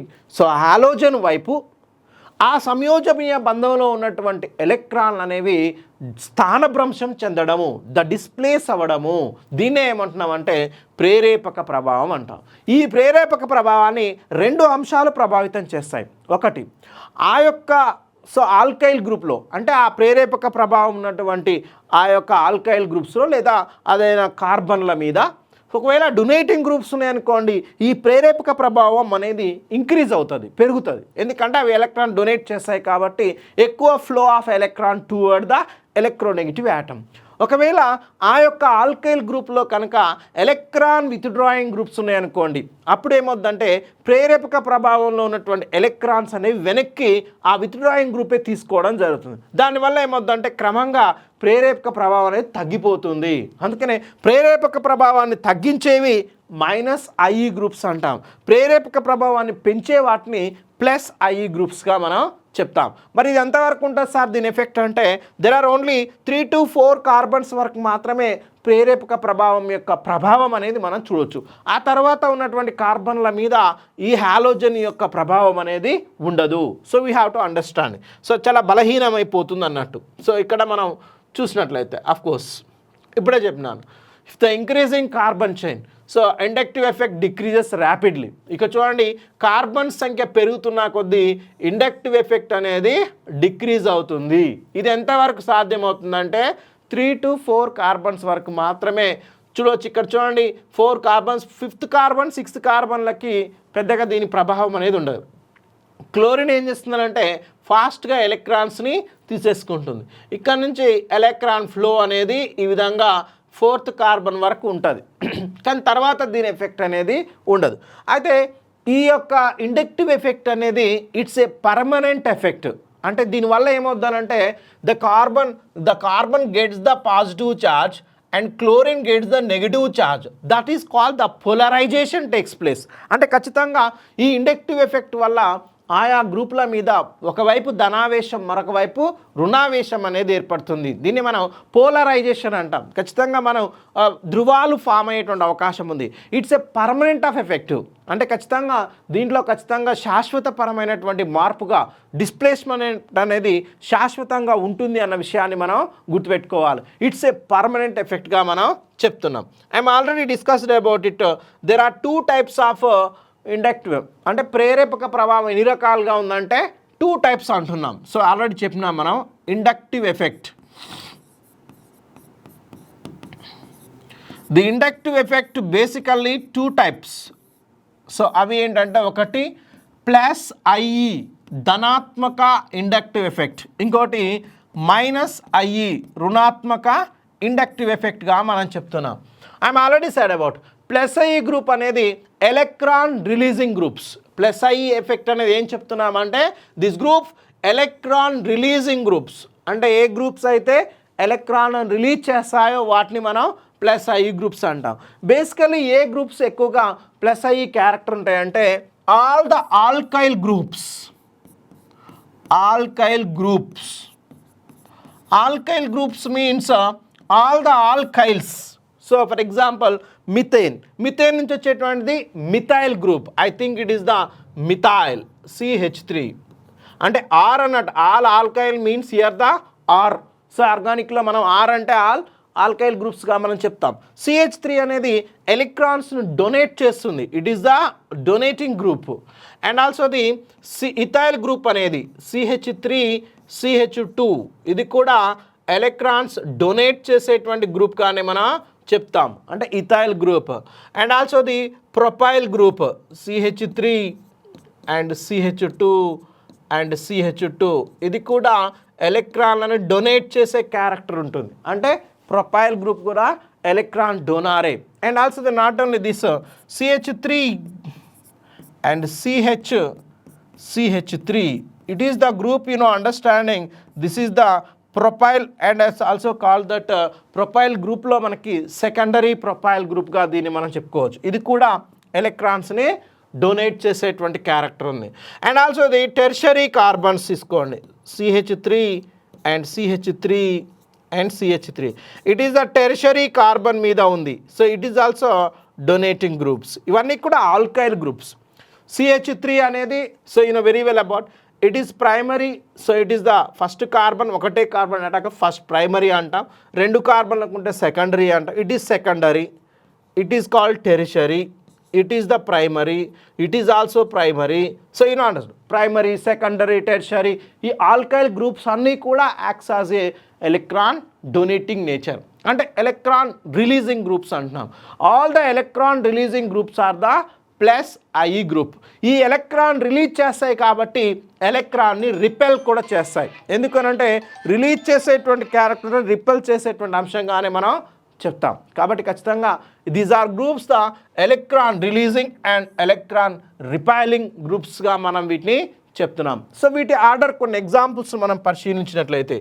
హాలోజన్ వైపు ఆ సంయోజనీయ బంధంలో ఉన్నటువంటి ఎలక్ట్రాన్లు అనేవి స్థానభ్రంశం చెందడము, డిస్ప్లేస్ అవ్వడము, దీన్నే ఏమంటున్నామంటే ప్రేరేపక ప్రభావం అంటాం. ఈ ప్రేరేపక ప్రభావాన్ని 2 అంశాలు ప్రభావితం చేస్తాయి. ఒకటి ఆ యొక్క ఆల్కైల్ గ్రూప్లో, అంటే ఆ ప్రేరేపక ప్రభావం ఉన్నటువంటి ఆ యొక్క ఆల్కైల్ గ్రూప్స్లో లేదా అదైనా కార్బన్ల మీద ఒకవేళ డొనేటింగ్ గ్రూప్స్ ఉన్నాయనుకోండి, ఈ ప్రేరేపక ప్రభావం అనేది ఇంక్రీజ్ అవుతుంది, పెరుగుతుంది. ఎందుకంటే అవి ఎలక్ట్రాన్ డొనేట్ చేస్తాయి కాబట్టి ఎక్కువ flow of electron towards the electronegative atom. ఒకవేళ ఆ యొక్క ఆల్కైల్ గ్రూప్లో కనుక ఎలక్ట్రాన్ విత్డ్రాయింగ్ గ్రూప్స్ ఉన్నాయనుకోండి, అప్పుడు ఏమవుద్దంటే ప్రేరేపక ప్రభావంలో ఉన్నటువంటి ఎలక్ట్రాన్స్ అనేవి వెనక్కి ఆ విత్డ్రాయింగ్ గ్రూపే తీసుకోవడం జరుగుతుంది. దానివల్ల ఏమవుద్దంటే క్రమంగా ప్రేరేపక ప్రభావం అనేది తగ్గిపోతుంది. అందుకనే ప్రేరేపక ప్రభావాన్ని తగ్గించేవి -IE గ్రూప్స్ అంటాం. ప్రేరేపక ప్రభావాన్ని పెంచే వాటిని +IE గ్రూప్స్గా మనం చెప్తాం. మరి ఇది ఎంతవరకు ఉంటుంది సార్ దీని ఎఫెక్ట్ అంటే, there are only 3 to 4 carbons వరకు మాత్రమే ప్రేరేపక ప్రభావం యొక్క ప్రభావం అనేది మనం చూడొచ్చు. ఆ తర్వాత ఉన్నటువంటి కార్బన్ల మీద ఈ హాలోజన్ యొక్క ప్రభావం అనేది ఉండదు. So we have to understand. So చాలా బలహీనమైపోతుంది అన్నట్టు. సో ఇక్కడ మనం చూసినట్లయితే అఫ్కోర్స్ ఇప్పుడే చెప్పినాను, if the increasing carbon chain, so inductive effect decreases rapidly. ఇక చూడండి, కార్బన్ సంఖ్య పెరుగుతున్న కొద్దీ ఇండక్టివ్ ఎఫెక్ట్ అనేది డిక్రీజ్ అవుతుంది. ఇది ఎంతవరకు సాధ్యమవుతుందంటే 3 to 4 కార్బన్స్ వరకు మాత్రమే చూడవచ్చు. ఇక్కడ చూడండి 4 కార్బన్స్, 5th కార్బన్ 6th కార్బన్లకి పెద్దగా దీని ప్రభావం అనేది ఉండదు. క్లోరిన్ ఏం చేస్తుందంటే ఫాస్ట్గా ఎలక్ట్రాన్స్ని తీసేసుకుంటుంది. ఇక్కడ నుంచి ఎలక్ట్రాన్ ఫ్లో అనేది ఈ విధంగా 4th కార్బన్ వరకు ఉంటుంది, కానీ తర్వాత దీని ఎఫెక్ట్ అనేది ఉండదు. అయితే ఈ యొక్క ఇండక్టివ్ ఎఫెక్ట్ అనేది ఇట్స్ ఏ పర్మనెంట్ ఎఫెక్ట్. అంటే దీనివల్ల ఏమవుతుందంటే the carbon gets the positive charge and chlorine gets the negative charge. That is called the polarization takes place. అంటే ఖచ్చితంగా ఈ ఇండక్టివ్ ఎఫెక్ట్ వల్ల ఆయా గ్రూపుల మీద ఒకవైపు ధనావేశం, మరొక వైపు రుణావేశం అనేది ఏర్పడుతుంది. దీన్ని మనం పోలరైజేషన్ అంటాం. ఖచ్చితంగా మనం ధృవాలు ఫామ్ అయ్యేటువంటి అవకాశం ఉంది. It's a permanent of effect. అంటే ఖచ్చితంగా దీంట్లో ఖచ్చితంగా శాశ్వతపరమైనటువంటి మార్పుగా డిస్ప్లేస్మెంట్ అనేది శాశ్వతంగా ఉంటుంది అన్న విషయాన్ని మనం గుర్తుపెట్టుకోవాలి. ఇట్స్ ఏ పర్మనెంట్ ఎఫెక్ట్గా మనం చెప్తున్నాం. I'm already discussed about it. There are 2 types of inductive. అంటే ప్రేరేపక ప్రభావం ఎన్ని రకాలుగా ఉందంటే 2 types అంటున్నాం. సో ఆల్రెడీ చెప్పినాం మనం inductive effect. The inductive effect basically 2 types. So అవి ఏంటంటే ఒకటి +IE ధనాత్మక ఇండక్టివ్ ఎఫెక్ట్, ఇంకోటి -IE రుణాత్మక ఇండక్టివ్ ఎఫెక్ట్గా మనం చెప్తున్నాం. I'm already said about +IE group అనేది electron releasing groups. +IE effect అనేది ఏం చెప్తున్నామంటే this group electron releasing groups. అంటే ఏ గ్రూప్స్ అయితే ఎలక్ట్రాన్ రిలీజ్ చేస్తాయో వాటిని మనం +IE గ్రూప్స్ అంటాం. బేసికలీ ఏ గ్రూప్స్ ఎక్కువగా +IE క్యారెక్టర్ ఉంటాయంటే all the alkyl groups. Alkyl groups means all the alkyls. So for example methane నుంచి వచ్చేటువంటిది methyl group. I think it is the methyl CH3. అంటే ఆర్ అన్నట్టు, all alkyl means here the R. So ఆర్గానిక్లో మనం R అంటే alkyl గ్రూప్స్గా మనం చెప్తాం. CH3 అనేది ఎలక్ట్రాన్స్ను డొనేట్ చేస్తుంది. It is the donating group. And also the ethyl group అనేది CH3 CH2 ఇది కూడా ఎలక్ట్రాన్స్ డొనేట్ చేసేటువంటి గ్రూప్గానే మనం చెప్తాం, అంటే ethyl group. And also the propyl group CH3 and CH2 and CH2 ఇది కూడా ఎలక్ట్రాన్లను డొనేట్ చేసే క్యారెక్టర్ ఉంటుంది. అంటే ప్రొపైల్ గ్రూప్ కూడా ఎలక్ట్రాన్ డోనారే. And also the not only this CH3 and CH3 it is the group understanding this is the propyl and also call that propyl గ్రూప్లో మనకి సెకండరీ ప్రొపైల్ గ్రూప్గా దీన్ని మనం చెప్పుకోవచ్చు. ఇది కూడా ఎలక్ట్రాన్స్ని డొనేట్ చేసేటువంటి క్యారెక్టర్ ఉంది. And also the tertiary carbons తీసుకోండి CH3 and CH3 it is the tertiary carbon మీద ఉంది. So it is also donating groups. ఇవన్నీ కూడా ఆల్కైల్ గ్రూప్స్. CH3 అనేది so very well about it is primary. So it is the first carbon, ఒకటే carbon అటాక first primary అంటాం. 2 కార్బన్లకు ఉంటే secondary అంటాం. It is secondary. It is called tertiary. It is the primary. It is also primary. So understand primary, secondary, tertiary ఈ alkyl groups అన్నీ కూడా acts as a electron donating nature. అంటే electron releasing groups అంటున్నాం. All the electron releasing groups are the plus IE group. ఈ electron రిలీజ్ చేస్తాయి కాబట్టి ఎలక్ట్రాన్ని repel కూడా చేస్తాయి. ఎందుకనంటే రిలీజ్ చేసేటువంటి క్యారెక్టర్ రిపెల్ చేసేటువంటి అంశంగానే మనం చెప్తాం. కాబట్టి ఖచ్చితంగా these are groups the electron releasing and electron repelling గ్రూప్స్గా మనం వీటిని చెప్తున్నాం. సో వీటి ఆర్డర్ కొన్ని ఎగ్జాంపుల్స్ మనం పరిశీలించినట్లయితే,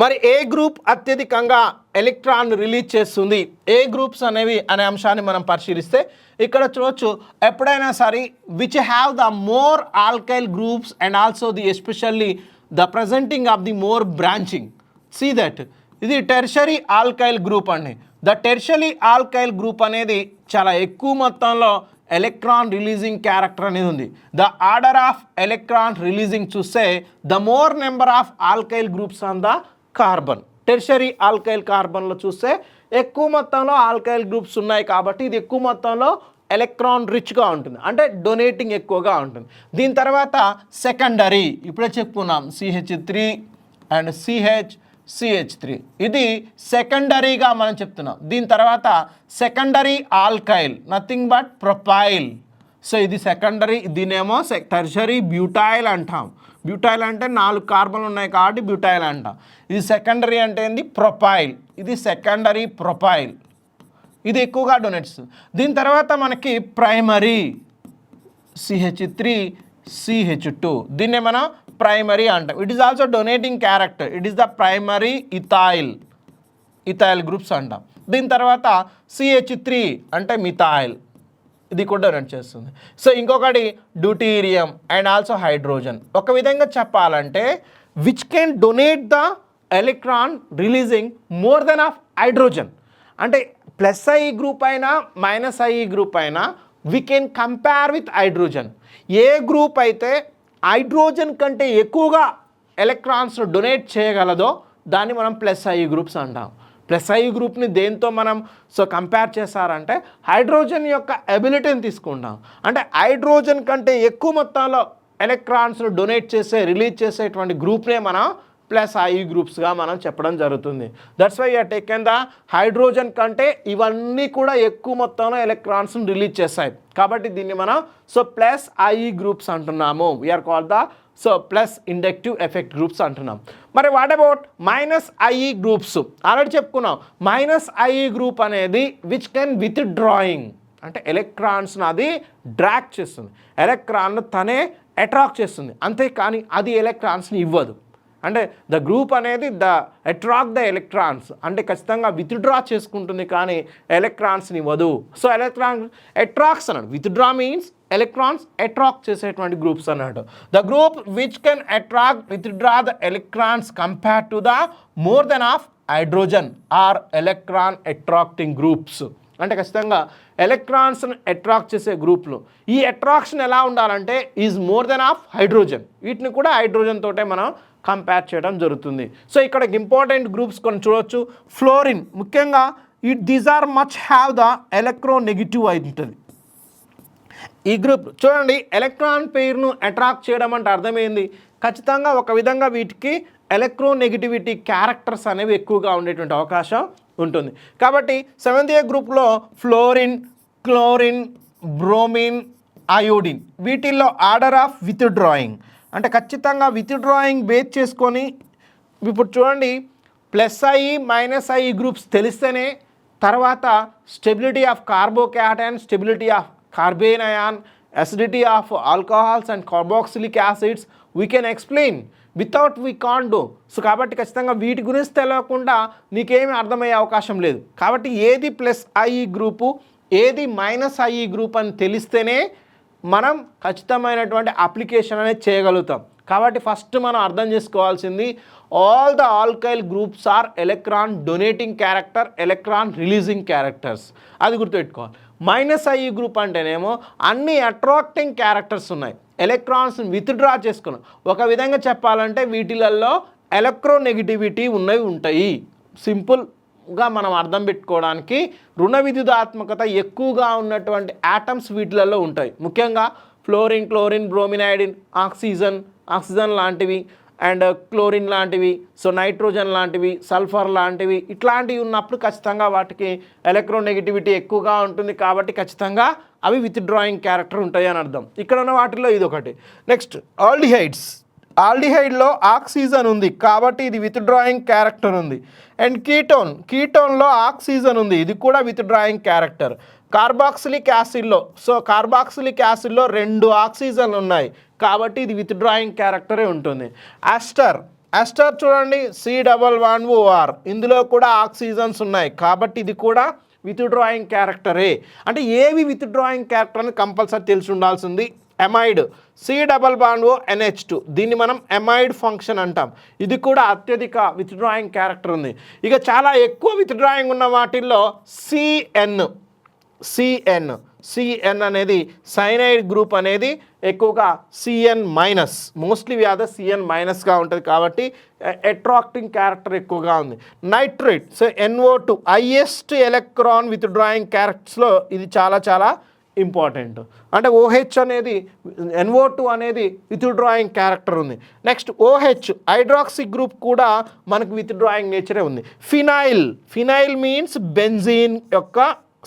మరి ఏ గ్రూప్ అత్యధికంగా ఎలక్ట్రాన్ రిలీజ్ చేస్తుంది, ఏ గ్రూప్స్ అనేవి అనే అంశాన్ని మనం పరిశీలిస్తే ఇక్కడ చూడొచ్చు. ఎప్పుడైనా సరే which have the more alkyl groups and also the especially the presenting of the more branching. See that ఇది టెర్షరీ ఆల్కైల్ గ్రూప్ అండి. ద టెర్షరీ ఆల్కైల్ గ్రూప్ అనేది చాలా ఎక్కువ మొత్తంలో ఎలక్ట్రాన్ రిలీజింగ్ క్యారెక్టర్ అనేది ఉంది. The order of electron releasing చూస్తే the more number of alkyl groups on the carbon. Tertiary alkyl కార్బన్లో చూస్తే ఎక్కువ మొత్తంలో ఆల్కైల్ గ్రూప్స్ ఉన్నాయి కాబట్టి ఇది ఎక్కువ మొత్తంలో ఎలక్ట్రాన్ రిచ్గా ఉంటుంది, అంటే డొనేటింగ్ ఎక్కువగా ఉంటుంది. దీని తర్వాత సెకండరీ, ఇప్పుడే చెప్పుకున్నాం CH3 అండ్ CH3 ఇది సెకండరీగా మనం చెప్తున్నాం. దీని తర్వాత secondary alkyl nothing but propyl. So ఇది సెకండరీ, దీనేమో టెర్షరీ బ్యూటైల్ అంటాం. బ్యూటైల్ అంటే 4 కార్బన్లు ఉన్నాయి కాబట్టి బ్యూటైల్ అంటాం. ఇది సెకండరీ అంటే ఏంది ప్రొపైల్, ఇది సెకండరీ ప్రొపైల్, ఇది ఎక్కువగా డొనేట్స్. దీని తర్వాత మనకి ప్రైమరీ CH3 CH2 దీన్నే మనం ప్రైమరీ అంటాం. It is also donating character, it is the primary ethyl groups అంటాం. దీని తర్వాత CH3 అంటే మిథైల్, ఇది కూడా డొనేట్ చేస్తుంది. సో ఇంకొకటి డ్యూటీరియం అండ్ ఆల్సో హైడ్రోజన్. ఒక విధంగా చెప్పాలంటే which can donate the electron releasing more than of hydrogen. అంటే ప్లస్ ఐ గ్రూప్ అయినా మైనస్ ఐ గ్రూప్ అయినా we can compare with hydrogen. A group అయితే హైడ్రోజన్ కంటే ఎక్కువగా ఎలక్ట్రాన్స్ డొనేట్ చేయగలదో దాన్ని మనం ప్లస్ ఐ గ్రూప్స్ అంటాం. ప్లస్ ఐ గ్రూప్ని దేంతో మనం కంపేర్ చేస్తారంటే హైడ్రోజన్ యొక్క ఎబిలిటీని తీసుకుంటాం. అంటే హైడ్రోజన్ కంటే ఎక్కువ మొత్తంలో ఎలక్ట్రాన్స్ను డొనేట్ చేసే రిలీజ్ చేసేటువంటి గ్రూప్నే మనం ప్లస్ ఐ గ్రూప్స్గా మనం చెప్పడం జరుగుతుంది. That's why you're taken the hydrogen కంటే ఇవన్నీ కూడా ఎక్కువ మొత్తంలో ఎలక్ట్రాన్స్ను రిలీజ్ చేస్తాయి కాబట్టి దీన్ని మనం ప్లస్ ఐ గ్రూప్స్ అంటున్నాము. We're called the plus inductive effect groups అంటున్నాం. మరి what about minus IE groups? Already చెప్పుకున్నాం. మైనస్ ఐఈ గ్రూప్ అనేది విచ్ కెన్ విత్ డ్రాయింగ్, అంటే ఎలక్ట్రాన్స్ను అది డ్రాగ్ చేస్తుంది, ఎలక్ట్రాన్ను తనే అట్రాక్ట్ చేస్తుంది, అంతేకాని అది ఎలక్ట్రాన్స్ని ఇవ్వదు. అంటే ద గ్రూప్ అనేది అట్రాక్ట్ ద ఎలక్ట్రాన్స్, అంటే ఖచ్చితంగా విత్డ్రా చేసుకుంటుంది కానీ ఎలక్ట్రాన్స్ని ఇవ్వదు. సో ఎలక్ట్రాన్ అట్రాక్ట్స్ అన్నాడు. విత్డ్రా మీన్స్ ఎలక్ట్రాన్స్ అట్రాక్ట్ చేసేటువంటి గ్రూప్స్ అన్నాడు. The group which can attract withdraw the electrons compare to the more than of hydrogen are electron attracting groups. అంటే ఖచ్చితంగా ఎలక్ట్రాన్స్ని అట్రాక్ట్ చేసే గ్రూప్లు. ఈ అట్రాక్షన్ ఎలా ఉండాలంటే is more than of hydrogen. వీటిని కూడా హైడ్రోజన్ తోటే మనం కంపేర్ చేయడం జరుగుతుంది. సో ఇక్కడ ఇంపార్టెంట్ గ్రూప్స్ కొన్ని చూడవచ్చు. ఫ్లోరిన్ ముఖ్యంగా these are much have the electronegative అయి ఉంటుంది. ఈ గ్రూప్ చూడండి, ఎలక్ట్రాన్ పెయిర్ను అట్రాక్ట్ చేయడం అంటే అర్థమైంది. ఖచ్చితంగా ఒక విధంగా వీటికి ఎలక్ట్రోనెగటివిటీ క్యారెక్టర్స్ అనేవి ఎక్కువగా ఉండేటువంటి అవకాశం ఉంటుంది. కాబట్టి 7th గ్రూప్లో ఫ్లోరిన్, క్లోరిన్, బ్రోమిన్, అయోడిన్ వీటిల్లో ఆర్డర్ ఆఫ్ విత్ డ్రాయింగ్, అంటే ఖచ్చితంగా విత్ డ్రాయింగ్ బేస్ చేసుకొని ఇప్పుడు చూడండి plus I minus I groups తెలిస్తేనే తర్వాత stability of carbocation, stability of carbanion, acidity of alcohols and carboxylic acids we can explain, without we can't do. So కాబట్టి ఖచ్చితంగా వీటి గురించి తెలియకుండా నీకేమీ అర్థమయ్యే అవకాశం లేదు. కాబట్టి ఏది ప్లస్ ఐఈ గ్రూపు ఏది మైనస్ ఐఈ గ్రూప్ అని తెలిస్తేనే మనం ఖచ్చితమైనటువంటి అప్లికేషన్ అనేది చేయగలుగుతాం. కాబట్టి ఫస్ట్ మనం అర్థం చేసుకోవాల్సింది all the alkyl groups are electron donating character, electron releasing characters, అది గుర్తుపెట్టుకోవాలి. మైనస్ ఐఈ గ్రూప్ అంటేనేమో అన్ని అట్రాక్టింగ్ క్యారెక్టర్స్ ఉన్నాయి, ఎలక్ట్రాన్స్ని విత్డ్రా చేసుకున్నాం. ఒక విధంగా చెప్పాలంటే వీటిలలో ఎలక్ట్రోనెగటివిటీ ఉన్నవి ఉంటాయి. సింపుల్గా మనం అర్థం పెట్టుకోవడానికి రుణ విద్యుదాత్మకత ఎక్కువగా ఉన్నటువంటి యాటమ్స్ వీటిలలో ఉంటాయి. ముఖ్యంగా fluorine, chlorine, bromine, iodine, oxygen లాంటివి, అండ్ క్లోరిన్ లాంటివి, సో నైట్రోజన్ లాంటివి, సల్ఫర్ లాంటివి ఇట్లాంటివి ఉన్నప్పుడు ఖచ్చితంగా వాటికి ఎలక్ట్రోనెగటివిటీ ఎక్కువగా ఉంటుంది కాబట్టి ఖచ్చితంగా అవి విత్డ్రాయింగ్ క్యారెక్టర్ ఉంటాయి అని అర్థం. ఇక్కడ ఉన్న వాటిల్లో ఇది ఒకటి. Next aldehydes. ఆల్డిహైడ్లో ఆక్సిజన్ ఉంది కాబట్టి ఇది విత్డ్రాయింగ్ క్యారెక్టర్ ఉంది. అండ్ కీటోన్లో ఆక్సిజన్ ఉంది, ఇది కూడా విత్డ్రాయింగ్ క్యారెక్టర్. కార్బాక్సిలిక్ యాసిడ్లో, సో కార్బాక్సిలిక్ యాసిడ్లో 2 ఆక్సిజన్లు ఉన్నాయి కాబట్టి ఇది విత్డ్రాయింగ్ క్యారెక్టరే ఉంటుంది. ఆస్టర్ చూడండి, C11OR, ఇందులో కూడా ఆక్సిజన్స్ ఉన్నాయి కాబట్టి ఇది కూడా విత్డ్రాయింగ్ క్యారెక్టరే. అంటే ఏవి విత్డ్రాయింగ్ క్యారెక్టర్ అని కంపల్సరీ తెలిసి ఉండాల్సింది. ఎమైడ్, C+NH2, దీన్ని మనం ఎమైడ్ ఫంక్షన్ అంటాం, ఇది కూడా అత్యధిక విత్డ్రాయింగ్ క్యారెక్టర్ ఉంది. ఇక చాలా ఎక్కువ విత్డ్రాయింగ్ ఉన్న వాటిల్లో సిఎన్ అనేది సైనైడ్ గ్రూప్ అనేది ఎక్కువగా CN-, మోస్ట్లీ వ్యాధ CN-గా ఉంటుంది కాబట్టి అట్రాక్టింగ్ క్యారెక్టర్ ఎక్కువగా ఉంది. Nitrate, so NO2 highest electron withdrawing క్యారెక్టర్స్లో ఇది చాలా చాలా ఇంపార్టెంట్. అంటే OH అనేది, NO2 అనేది విత్డ్రాయింగ్ క్యారెక్టర్ ఉంది. నెక్స్ట్ OH హైడ్రాక్సీ గ్రూప్ కూడా మనకు విత్డ్రాయింగ్ నేచరే ఉంది. ఫినైల్ మీన్స్ బెంజీన్ యొక్క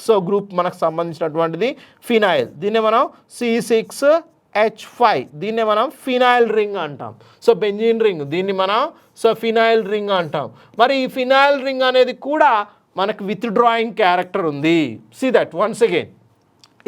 సో గ్రూప్ మనకు సంబంధించినటువంటిది ఫినైల్, దీన్ని మనం C6H5, దీన్ని మనం ఫినైల్ రింగ్ అంటాం. సో బెంజీన్ రింగ్, దీన్ని మనం సో ఫినైల్ రింగ్ అంటాం. మరి ఈ ఫినైల్ రింగ్ అనేది కూడా మనకు విత్డ్రాయింగ్ క్యారెక్టర్ ఉంది. సీ దట్ వన్స్ అగైన్,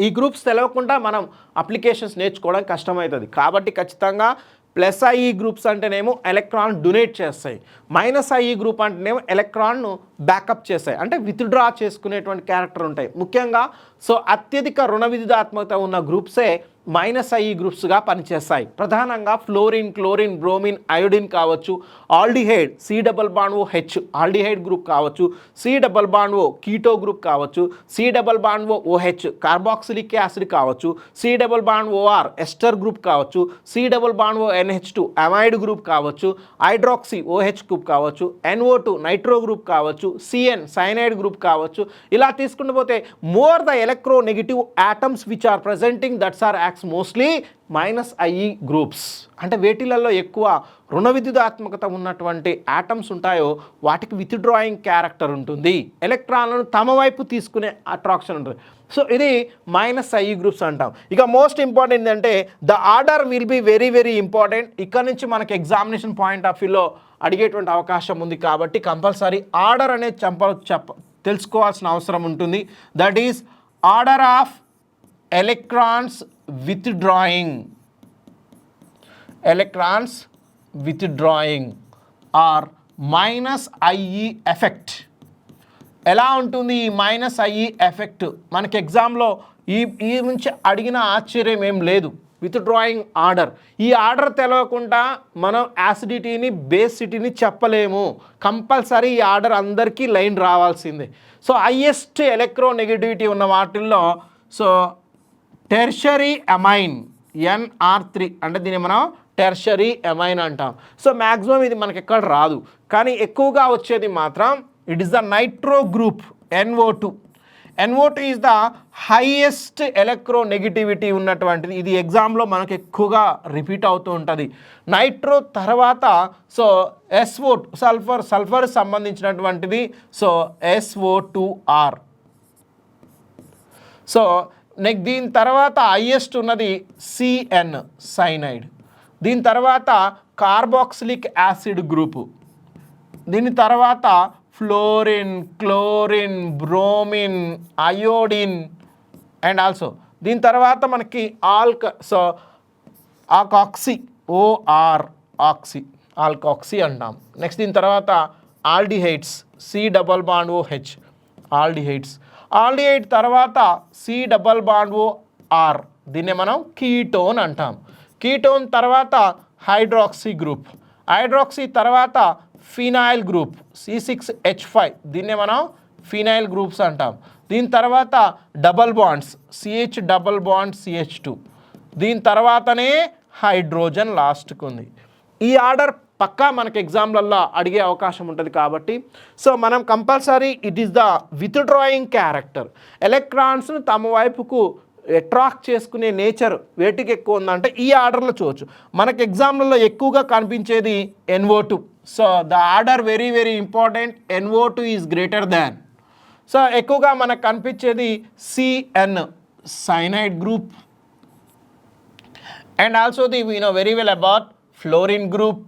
ఈ గ్రూప్స్ తెలవకుండా మనం అప్లికేషన్స్ నేర్చుకోవడం కష్టమవుతుంది కాబట్టి ఖచ్చితంగా +IE గ్రూప్స్ అంటేనేమో ఎలక్ట్రాన్ డొనేట్ చేస్తాయి, -IE గ్రూప్ అంటేనేమో ఎలక్ట్రాన్ను బ్యాకప్ చేస్తాయి, అంటే విత్డ్రా చేసుకునేటువంటి క్యారెక్టర్ ఉంటాయి. ముఖ్యంగా సో అత్యధిక రుణ విద్యుదాత్మకత ఉన్న గ్రూప్సే -IE గ్రూప్స్గా పనిచేస్తాయి. ప్రధానంగా ఫ్లోరిన్, క్లోరిన్, బ్రోమిన్, అయోడిన్ కావచ్చు, ఆల్డిహైడ్ C+OH ఆల్డిహైడ్ గ్రూప్ కావచ్చు, C+O కీటో గ్రూప్ కావచ్చు, C+OH కార్బాక్సిలిక్ యాసిడ్ కావచ్చు, C+OR ఎస్టర్ గ్రూప్ కావచ్చు, C+ONH2 అమైడ్ గ్రూప్ కావచ్చు, హైడ్రాక్సీ OH గ్రూప్ కావచ్చు, NO2 నైట్రో గ్రూప్ కావచ్చు, CN సైనైడ్ గ్రూప్ కావచ్చు. ఇలా తీసుకుంటూ పోతే more the electronegative atoms which are presenting that's are acts mostly -IE groups. అంటే వేటిలలో ఎక్కువ రుణ విద్యుదాత్మకత ఉన్నటువంటి ఆటమ్స్ ఉంటాయో వాటికి విత్డ్రాయింగ్ క్యారెక్టర్ ఉంటుంది, ఎలక్ట్రాన్లను తమ వైపు తీసుకునే అట్రాక్షన్ ఉంటుంది. సో ఇది -IE గ్రూప్స్ అంటాం. ఇక మోస్ట్ ఇంపార్టెంట్ ఏంటంటే the order will be very very important. ఇక్కడ నుంచి మనకి ఎగ్జామినేషన్ పాయింట్ ఆఫ్ వ్యూలో అడిగేటువంటి అవకాశం ఉంది కాబట్టి కంపల్సరీ ఆర్డర్ అనేది తెలుసుకోవాల్సిన అవసరం ఉంటుంది. That is order of electrons withdrawing or -IE effect. ఎలా ఉంటుంది ఈ -IE ఎఫెక్ట్? మనకి ఎగ్జామ్లో ఈ నుంచి అడిగిన ఆశ్చర్యం ఏం లేదు. విత్డ్రాయింగ్ ఆర్డర్, ఈ ఆర్డర్ తెలవకుండా మనం యాసిడిటీని బేసిటీని చెప్పలేము. కంపల్సరీ ఈ ఆర్డర్ అందరికీ లైన్ రావాల్సిందే. సో హైయెస్ట్ ఎలక్ట్రోనెగటివిటీ ఉన్న వాటిల్లో సో టెర్షరీ అమైన్ NR3 అంటే దీన్ని మనం టెర్షరీ అమైన్ అంటాం. సో మ్యాక్సిమం ఇది మనకి ఎక్కడ రాదు కానీ ఎక్కువగా వచ్చేది మాత్రం it is the nitro group NO2. NO2 is the highest electronegativity ఉన్నటువంటిది. ఇది ఎగ్జామ్లో మనకు ఎక్కువగా రిపీట్ అవుతూ ఉంటుంది. నైట్రో తర్వాత సో SO2 సల్ఫర్ సంబంధించినటువంటిది సో SO2R. సో నెక్స్ట్ దీని తర్వాత హైయెస్ట్ ఉన్నది CN సైనైడ్. దీని తర్వాత కార్బాక్సిలిక్ యాసిడ్ గ్రూపు. దీని తర్వాత fluorine, chlorine, bromine, iodine and also దీని తర్వాత మనకి ఆల్కాక్సీ ఆల్కాక్సీ అంటాం. నెక్స్ట్ దీని తర్వాత ఆల్డిహైడ్స్ C+OH ఆల్డిహైడ్ తర్వాత C+OR, దీన్ని మనం కీటోన్ అంటాం. కీటోన్ తర్వాత హైడ్రాక్సీ గ్రూప్. హైడ్రాక్సీ తర్వాత ఫినైల్ గ్రూప్ C6H5, దీన్ని మనం ఫినైల్ గ్రూప్స్ అంటాం. దీని తర్వాత డబల్ బాండ్స్ CH+CH2. దీని తర్వాతనే హైడ్రోజన్ లాస్ట్కి ఉంది. ఈ ఆర్డర్ పక్కా మనకి ఎగ్జామ్లలో అడిగే అవకాశం ఉంటుంది కాబట్టి సో మనం compulsory it is the withdrawing character. ఎలక్ట్రాన్స్ను తమ వైపుకు అట్రాక్ట్ చేసుకునే నేచర్ వేటికి ఎక్కువ ఉందంటే ఈ ఆర్డర్లో చూడవచ్చు. మనకి ఎగ్జామ్లలో ఎక్కువగా కనిపించేది NO2. So the order very very important. NO2 is greater than. So ఎక్కువగా మనకు కనిపించేది CN, cyanide group, and also we know very well about fluorine group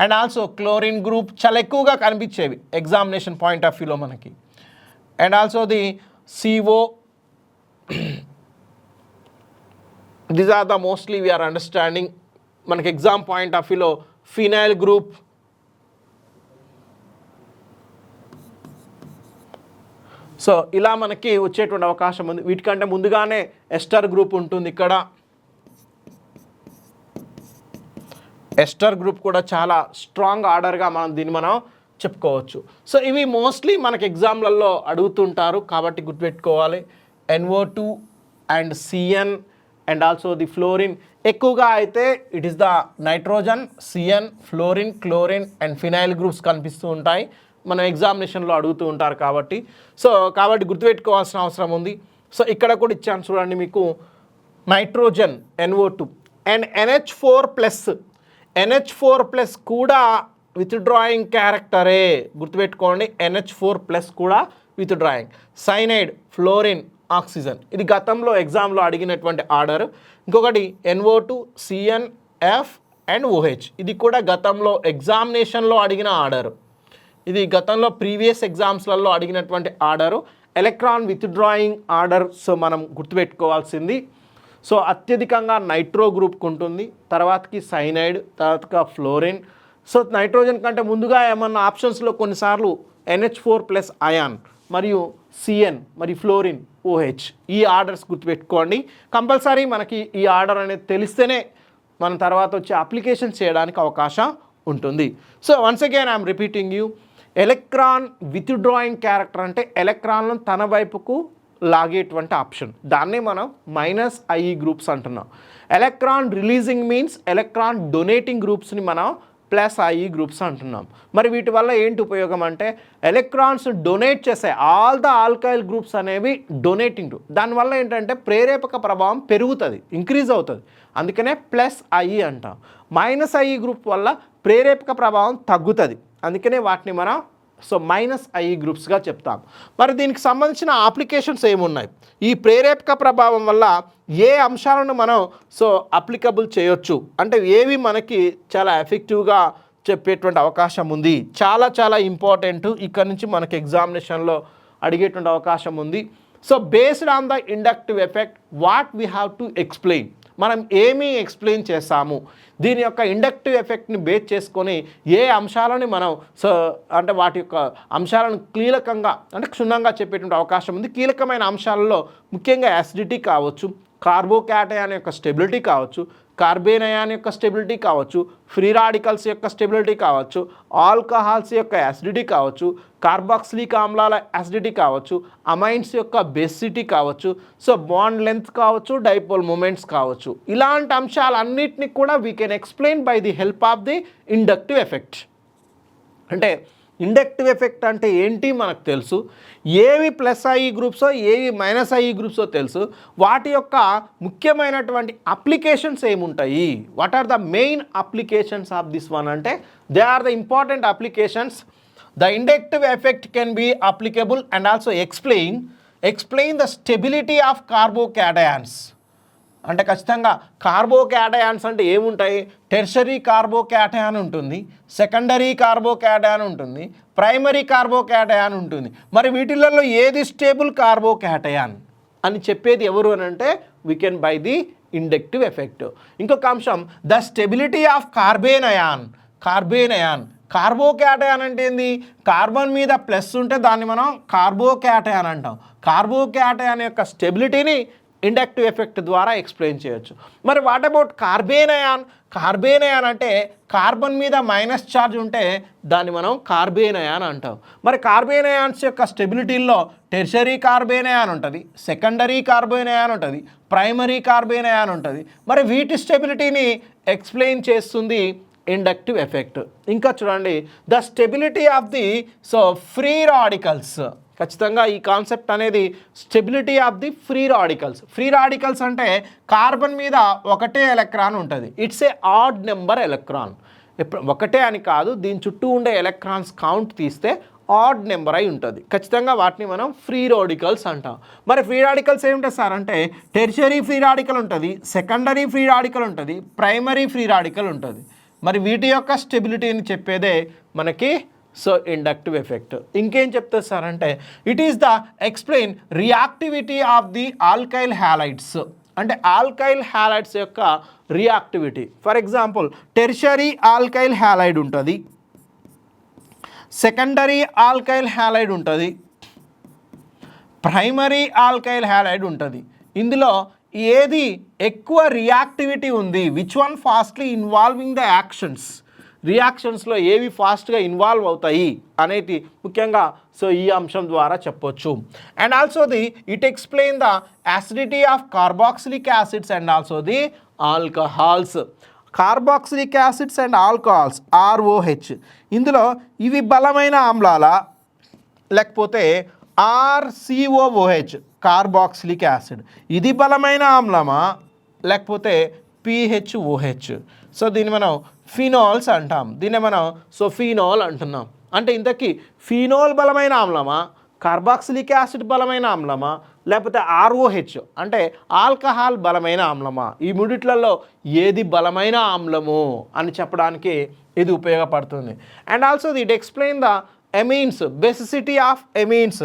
and also chlorine group. చాలా ఎక్కువగా కనిపించేవి ఎగ్జామినేషన్ పాయింట్ ఆఫ్ వ్యూలో మనకి. And also the CO. These are the mostly we are understanding. మనకి exam point of వ్యూలో phenyl group, so ఇలా మనకి వచ్చేటువంటి అవకాశం ఉంది. వీటికంటే ముందుగానే ఎస్టర్ గ్రూప్ ఉంటుంది. ఇక్కడ ఎస్టర్ గ్రూప్ కూడా చాలా స్ట్రాంగ్ ఆర్డర్గా మనం చెప్పుకోవచ్చు. సో ఇవి మోస్ట్లీ మనకి ఎగ్జామ్లలో అడుగుతుంటారు కాబట్టి గుర్తుపెట్టుకోవాలి. NO2 and CN and also the fluorine. ఎక్కువగా అయితే it is the nitrogen, CN, fluorine, chlorine and phenyl groups కనిపిస్తూ ఉంటాయి. మన ఎగ్జామినేషన్లో అడుగుతూ ఉంటారు కాబట్టి కాబట్టి గుర్తుపెట్టుకోవాల్సిన అవసరం ఉంది. సో ఇక్కడ కూడా ఇచ్చాను చూడండి మీకు నైట్రోజన్ NO2 అండ్ NH4+ కూడా విత్డ్రాయింగ్ క్యారెక్టరే. గుర్తుపెట్టుకోండి, NH4+ కూడా విత్డ్రాయింగ్. Cyanide, fluorine, oxygen. ఇది గతంలో ఎగ్జామ్లో అడిగినటువంటి ఆర్డర్. ఇంకొకటి NO2, CN, F and OH. ఇది కూడా గతంలో ఎగ్జామినేషన్లో అడిగిన ఆర్డర్. ఇది గతంలో ప్రీవియస్ ఎగ్జామ్స్లలో అడిగినటువంటి order. Electron withdrawing order. So మనం గుర్తుపెట్టుకోవాల్సింది. సో అత్యధికంగా నైట్రో గ్రూప్కి ఉంటుంది, తర్వాతకి సైనైడ్, తర్వాతగా ఫ్లోరిన్. సో నైట్రోజన్ కంటే ముందుగా ఏమన్నా ఆప్షన్స్లో కొన్నిసార్లు NH4+ అయాన్ మరియు CN మరియు ఫ్లోరిన్, OH. ఈ ఆర్డర్స్ గుర్తుపెట్టుకోండి. కంపల్సరీ మనకి ఈ ఆర్డర్ అనేది తెలిస్తేనే మనం తర్వాత వచ్చి అప్లికేషన్ చేయడానికి అవకాశం ఉంటుంది. So once again I'm repeating you, electron withdrawing character అంటే ఎలక్ట్రాన్లను తన వైపుకు లాగేటువంటి ఆప్షన్. దాన్నే మనం -IE గ్రూప్స్ అంటున్నాం. Electron releasing means electron donating గ్రూప్స్ని మనం +IE గ్రూప్స్ అంటున్నాం. మరి వీటి వల్ల ఏంటి ఉపయోగం అంటే ఎలక్ట్రాన్స్ డొనేట్ చేసే ఆల్ ద ఆల్కైల్ గ్రూప్స్ అనేవి డొనేటింగ్ గ్రూప్. దానివల్ల ఏంటంటే ప్రేరేపక ప్రభావం పెరుగుతుంది, ఇంక్రీజ్ అవుతుంది. అందుకనే +IE అంటాం. -IE గ్రూప్ వల్ల ప్రేరేపక ప్రభావం తగ్గుతుంది. అందుకనే వాటిని మనం -IE గ్రూప్స్గా చెప్తాం. మరి దీనికి సంబంధించిన అప్లికేషన్స్ ఏమున్నాయి? ఈ ప్రేరేపక ప్రభావం వల్ల ఏ అంశాలను మనం అప్లికబుల్ చేయొచ్చు అంటే ఏవి మనకి చాలా ఎఫెక్టివ్గా చెప్పేటువంటి అవకాశం ఉంది. చాలా చాలా ఇంపార్టెంట్. ఇక్కడ నుంచి మనకి ఎగ్జామినేషన్లో అడిగేటువంటి అవకాశం ఉంది. So based on the inductive effect what we have to explain. మనం ఏమి ఎక్స్ప్లెయిన్ చేస్తాము, దీని యొక్క ఇండక్టివ్ ఎఫెక్ట్ని బేస్ చేసుకొని ఏ అంశాలని మనం అంటే వాటి యొక్క అంశాలను కీలకంగా అంటే క్షుణ్ణంగా చెప్పేటువంటి అవకాశం ఉంది. కీలకమైన అంశాలలో ముఖ్యంగా యాసిడిటీ కావచ్చు, కార్బోక్యాటయాన్ యొక్క స్టెబిలిటీ కావచ్చు, కార్బేన్ అయాన్ యొక్క స్టెబిలిటీ కావచ్చు, ఫ్రీ రాడికల్స్ యొక్క స్టెబిలిటీ కావచ్చు, ఆల్కహాల్స్ యొక్క యాసిడిటీ కావచ్చు, కార్బాక్సిలిక్ ఆమ్లాల యాసిడిటీ కావచ్చు, అమైన్స్ యొక్క బేసిటీ కావచ్చు, సో బాండ్ లెంత్ కావచ్చు, డైపోల్ మూమెంట్స్ కావచ్చు. ఇలాంటి అంశాలన్నింటినీ కూడా we can explain by the help of the inductive effect. అంటే ఇండక్టివ్ ఎఫెక్ట్ అంటే ఏంటి మనకు తెలుసు, ఏవి +IE గ్రూప్సో ఏవి -IE గ్రూప్సో తెలుసు. వాటి యొక్క ముఖ్యమైనటువంటి అప్లికేషన్స్ ఏముంటాయి, what are the main applications of this one అంటే they are the important applications. The inductive effect can be applicable and also explain the stability of carbocations. అంటే ఖచ్చితంగా కార్బోక్యాటయాన్స్ అంటే ఏముంటాయి, టెర్షరీ కార్బోక్యాటయాన్ ఉంటుంది, సెకండరీ కార్బోక్యాటయాన్ ఉంటుంది, primary carbocation ఉంటుంది. మరి వీటిలలో ఏది స్టేబుల్ కార్బోక్యాటయాన్ అని చెప్పేది ఎవరు అని అంటే we can by the inductive effect. ఇంకొక అంశం the stability of carbanion. Carbocation అంటే ఏంది, కార్బన్ మీద ప్లస్ ఉంటే దాన్ని మనం కార్బోక్యాటయాన్ అంటాం. కార్బోక్యాటయాన్ యొక్క స్టెబిలిటీని ఇండక్టివ్ ఎఫెక్ట్ ద్వారా ఎక్స్ప్లెయిన్ చేయొచ్చు. మరి వాట్ అబౌట్ కార్బేన్ అయాన్ అంటే కార్బన్ మీద మైనస్ ఛార్జ్ ఉంటే దాన్ని మనం కార్బేన్ అయాన్ అంటాం. మరి కార్బేన్ అయాన్స్ యొక్క స్టెబిలిటీల్లో టెర్షరీ కార్బేన్ అయాన్ ఉంటుంది, సెకండరీ కార్బేన్ అయాన్ ఉంటుంది, ప్రైమరీ కార్బేన్ అయాన్ ఉంటుంది. మరి వీటి స్టెబిలిటీని ఎక్స్ప్లెయిన్ చేస్తుంది ఇండక్టివ్ ఎఫెక్ట్. ఇంకా చూడండి the stability of the free radicals. ఖచ్చితంగా ఈ కాన్సెప్ట్ అనేది stability of the free radicals. Free radicals అంటే కార్బన్ మీద ఒకటే ఎలక్ట్రాన్ ఉంటుంది. It's a odd number electron. ఒకటే అని కాదు, దీని చుట్టూ ఉండే ఎలక్ట్రాన్స్ కౌంట్ తీస్తే ఆడ్ నెంబర్ అయి ఉంటుంది. ఖచ్చితంగా వాటిని మనం ఫ్రీ రాడికల్స్ అంటాం. మరి ఫ్రీ రాడికల్స్ ఏమిటంటే సార్ అంటే టెర్షరీ ఫ్రీ రాడికల్ ఉంటుంది, సెకండరీ ఫ్రీ రాడికల్ ఉంటుంది, ప్రైమరీ ఫ్రీ రాడికల్ ఉంటుంది. మరి వీటి యొక్క స్టెబిలిటీని చెప్పేదే మనకి సో ఇండక్టివ్ ఎఫెక్ట్. ఇంకేం చెప్తారు సార్ అంటే it is the explain reactivity of the alkyl halides. అంటే ఆల్కైల్ హ్యాలైడ్స్ యొక్క reactivity. For example tertiary alkyl halide ఉంటుంది, సెకండరీ ఆల్కైల్ హ్యాలైడ్ ఉంటుంది, ప్రైమరీ ఆల్కైల్ హ్యాలైడ్ ఉంటుంది. ఇందులో ఏది ఎక్కువ రియాక్టివిటీ ఉంది, which one fastly involving the actions, రియాక్షన్స్లో ఏవి ఫాస్ట్గా ఇన్వాల్వ్ అవుతాయి అనేది ముఖ్యంగా సో ఈ అంశం ద్వారా చెప్పొచ్చు. And also the it explain the acidity of carboxylic acids and also the alcohols. Carboxylic acids and alcohols ROH, ఇందులో ఇవి బలమైన ఆమ్లాల లేకపోతే RCOOH కార్బాక్సిలిక్ యాసిడ్, ఇది బలమైన ఆమ్లమా లేకపోతే PHOH. సో దీన్ని మనం ఫినాల్స్ అంటాం, దీన్ని మనం సో ఫినాల్ అంటున్నాం. అంటే ఇంతకీ ఫినాల్ బలమైన ఆమ్లమా, కార్బాక్సిలిక్ యాసిడ్ బలమైన ఆమ్లమా, లేకపోతే ROH అంటే ఆల్కహాల్ బలమైన ఆమ్లమా, ఈ మూడిట్లలో ఏది బలమైన ఆమ్లము అని చెప్పడానికి ఇది ఉపయోగపడుతుంది. And also it explain the ఎమీన్స్, basicity of ఎమీన్స్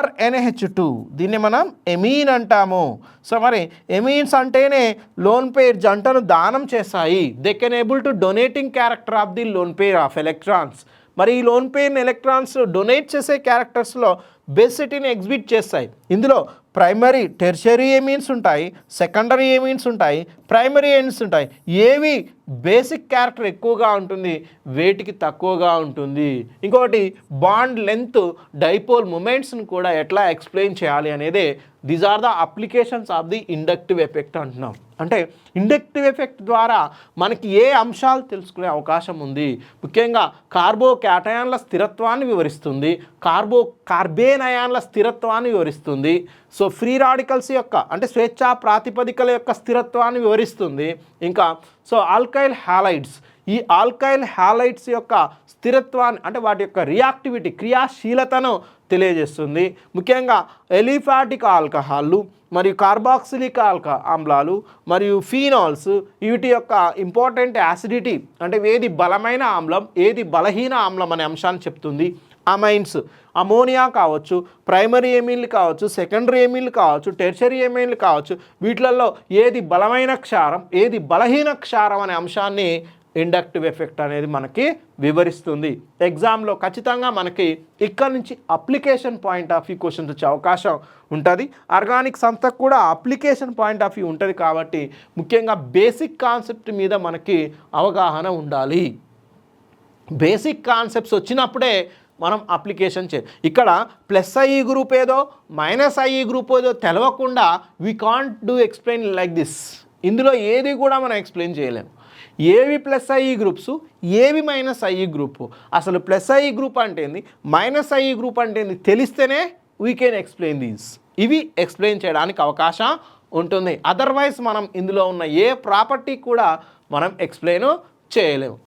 RNH2, దీన్ని మనం ఎమీన్ అంటాము. సో మరి ఎమీన్స్ అంటేనే లోన్ పేర్ జంటను దానం చేస్తాయి. They can able to donating character of the lone pair of electrons. మరి ఈ లోన్ పేర్ ఎలక్ట్రాన్స్ డొనేట్ చేసే క్యారెక్టర్స్లో బేసిసిటీని ఎగ్జిబిట్ చేస్తాయి. ఇందులో ప్రైమరీ టెర్షరీ ఎమీన్స్ ఉంటాయి, సెకండరీ ఎమీన్స్ ఉంటాయి, ప్రైమరీ ఎమీన్స్ ఉంటాయి. ఏవి బేసిక్ క్యారెక్టర్ ఎక్కువగా ఉంటుంది, వేటికి తక్కువగా ఉంటుంది. ఇంకొకటి బాండ్ లెంత్, డైపోల్ మూమెంట్స్ని కూడా ఎట్లా ఎక్స్ప్లెయిన్ చేయాలి అనేది these are the applications of the inductive effect అంటున్నాం. అంటే ఇండక్టివ్ ఎఫెక్ట్ ద్వారా మనకి ఏ అంశాలు తెలుసుకునే అవకాశం ఉంది, ముఖ్యంగా కార్బోక్యాటయాన్ల స్థిరత్వాన్ని వివరిస్తుంది, కార్బేన్ అయాన్ల స్థిరత్వాన్ని వివరిస్తుంది, సో ఫ్రీ రాడికల్స్ యొక్క అంటే స్వేచ్ఛా ప్రాతిపదికల యొక్క స్థిరత్వాన్ని వివరిస్తుంది. ఇంకా సో ఆల్కైల్ హ్యాలైడ్స్, ఈ ఆల్కైల్ హ్యాలైడ్స్ యొక్క స్థిరత్వాన్ని అంటే వాటి యొక్క రియాక్టివిటీ, క్రియాశీలతను తెలియజేస్తుంది. ముఖ్యంగా ఎలిఫాటిక్ ఆల్కహాళ్ళు మరియు కార్బాక్సిలిక్ ఆమ్లాలు మరియు ఫీనాల్స్, వీటి యొక్క ఇంపార్టెంట్ యాసిడిటీ అంటే ఏది బలమైన ఆమ్లం ఏది బలహీన ఆమ్లం అనే అంశాన్ని చెప్తుంది. అమైన్స్, అమోనియా కావచ్చు, ప్రైమరీ ఎమీన్లు కావచ్చు, సెకండరీ ఎమీన్లు కావచ్చు, టెర్షరీ ఎమీన్లు కావచ్చు, వీటిలలో ఏది బలమైన క్షారం ఏది బలహీన క్షారం అనే అంశాన్ని ఇండక్టివ్ ఎఫెక్ట్ అనేది మనకి వివరిస్తుంది. ఎగ్జామ్లో ఖచ్చితంగా మనకి ఇక్కడ నుంచి application point of view questions వచ్చే అవకాశం ఉంటుంది. ఆర్గానిక్స్ అంతా కూడా అప్లికేషన్ పాయింట్ ఆఫ్ వ్యూ ఉంటుంది కాబట్టి ముఖ్యంగా బేసిక్ కాన్సెప్ట్ మీద మనకి అవగాహన ఉండాలి. బేసిక్ కాన్సెప్ట్స్ వచ్చినప్పుడే మనం అప్లికేషన్ ఇక్కడ +IE గ్రూప్ ఏదో -IE గ్రూప్ ఏదో తెలవకుండా we can't do explain like this. ఇందులో ఏది కూడా మనం ఎక్స్ప్లెయిన్ చేయలేము. ఏవి +IE గ్రూప్స్ ఏవి -IE గ్రూప్, అసలు +IE గ్రూప్ అంటే ఏంది -IE గ్రూప్ అంటే ఏంది తెలిస్తేనే వీ కెన్ ఎక్స్ప్లెయిన్ దీస్. ఇవి ఎక్స్ప్లెయిన్ చేయడానికి అవకాశం ఉంటుంది. అదర్వైజ్ మనం ఇందులో ఉన్న ఏ ప్రాపర్టీ కూడా మనం ఎక్స్ప్లెయిన్ చేయలేము.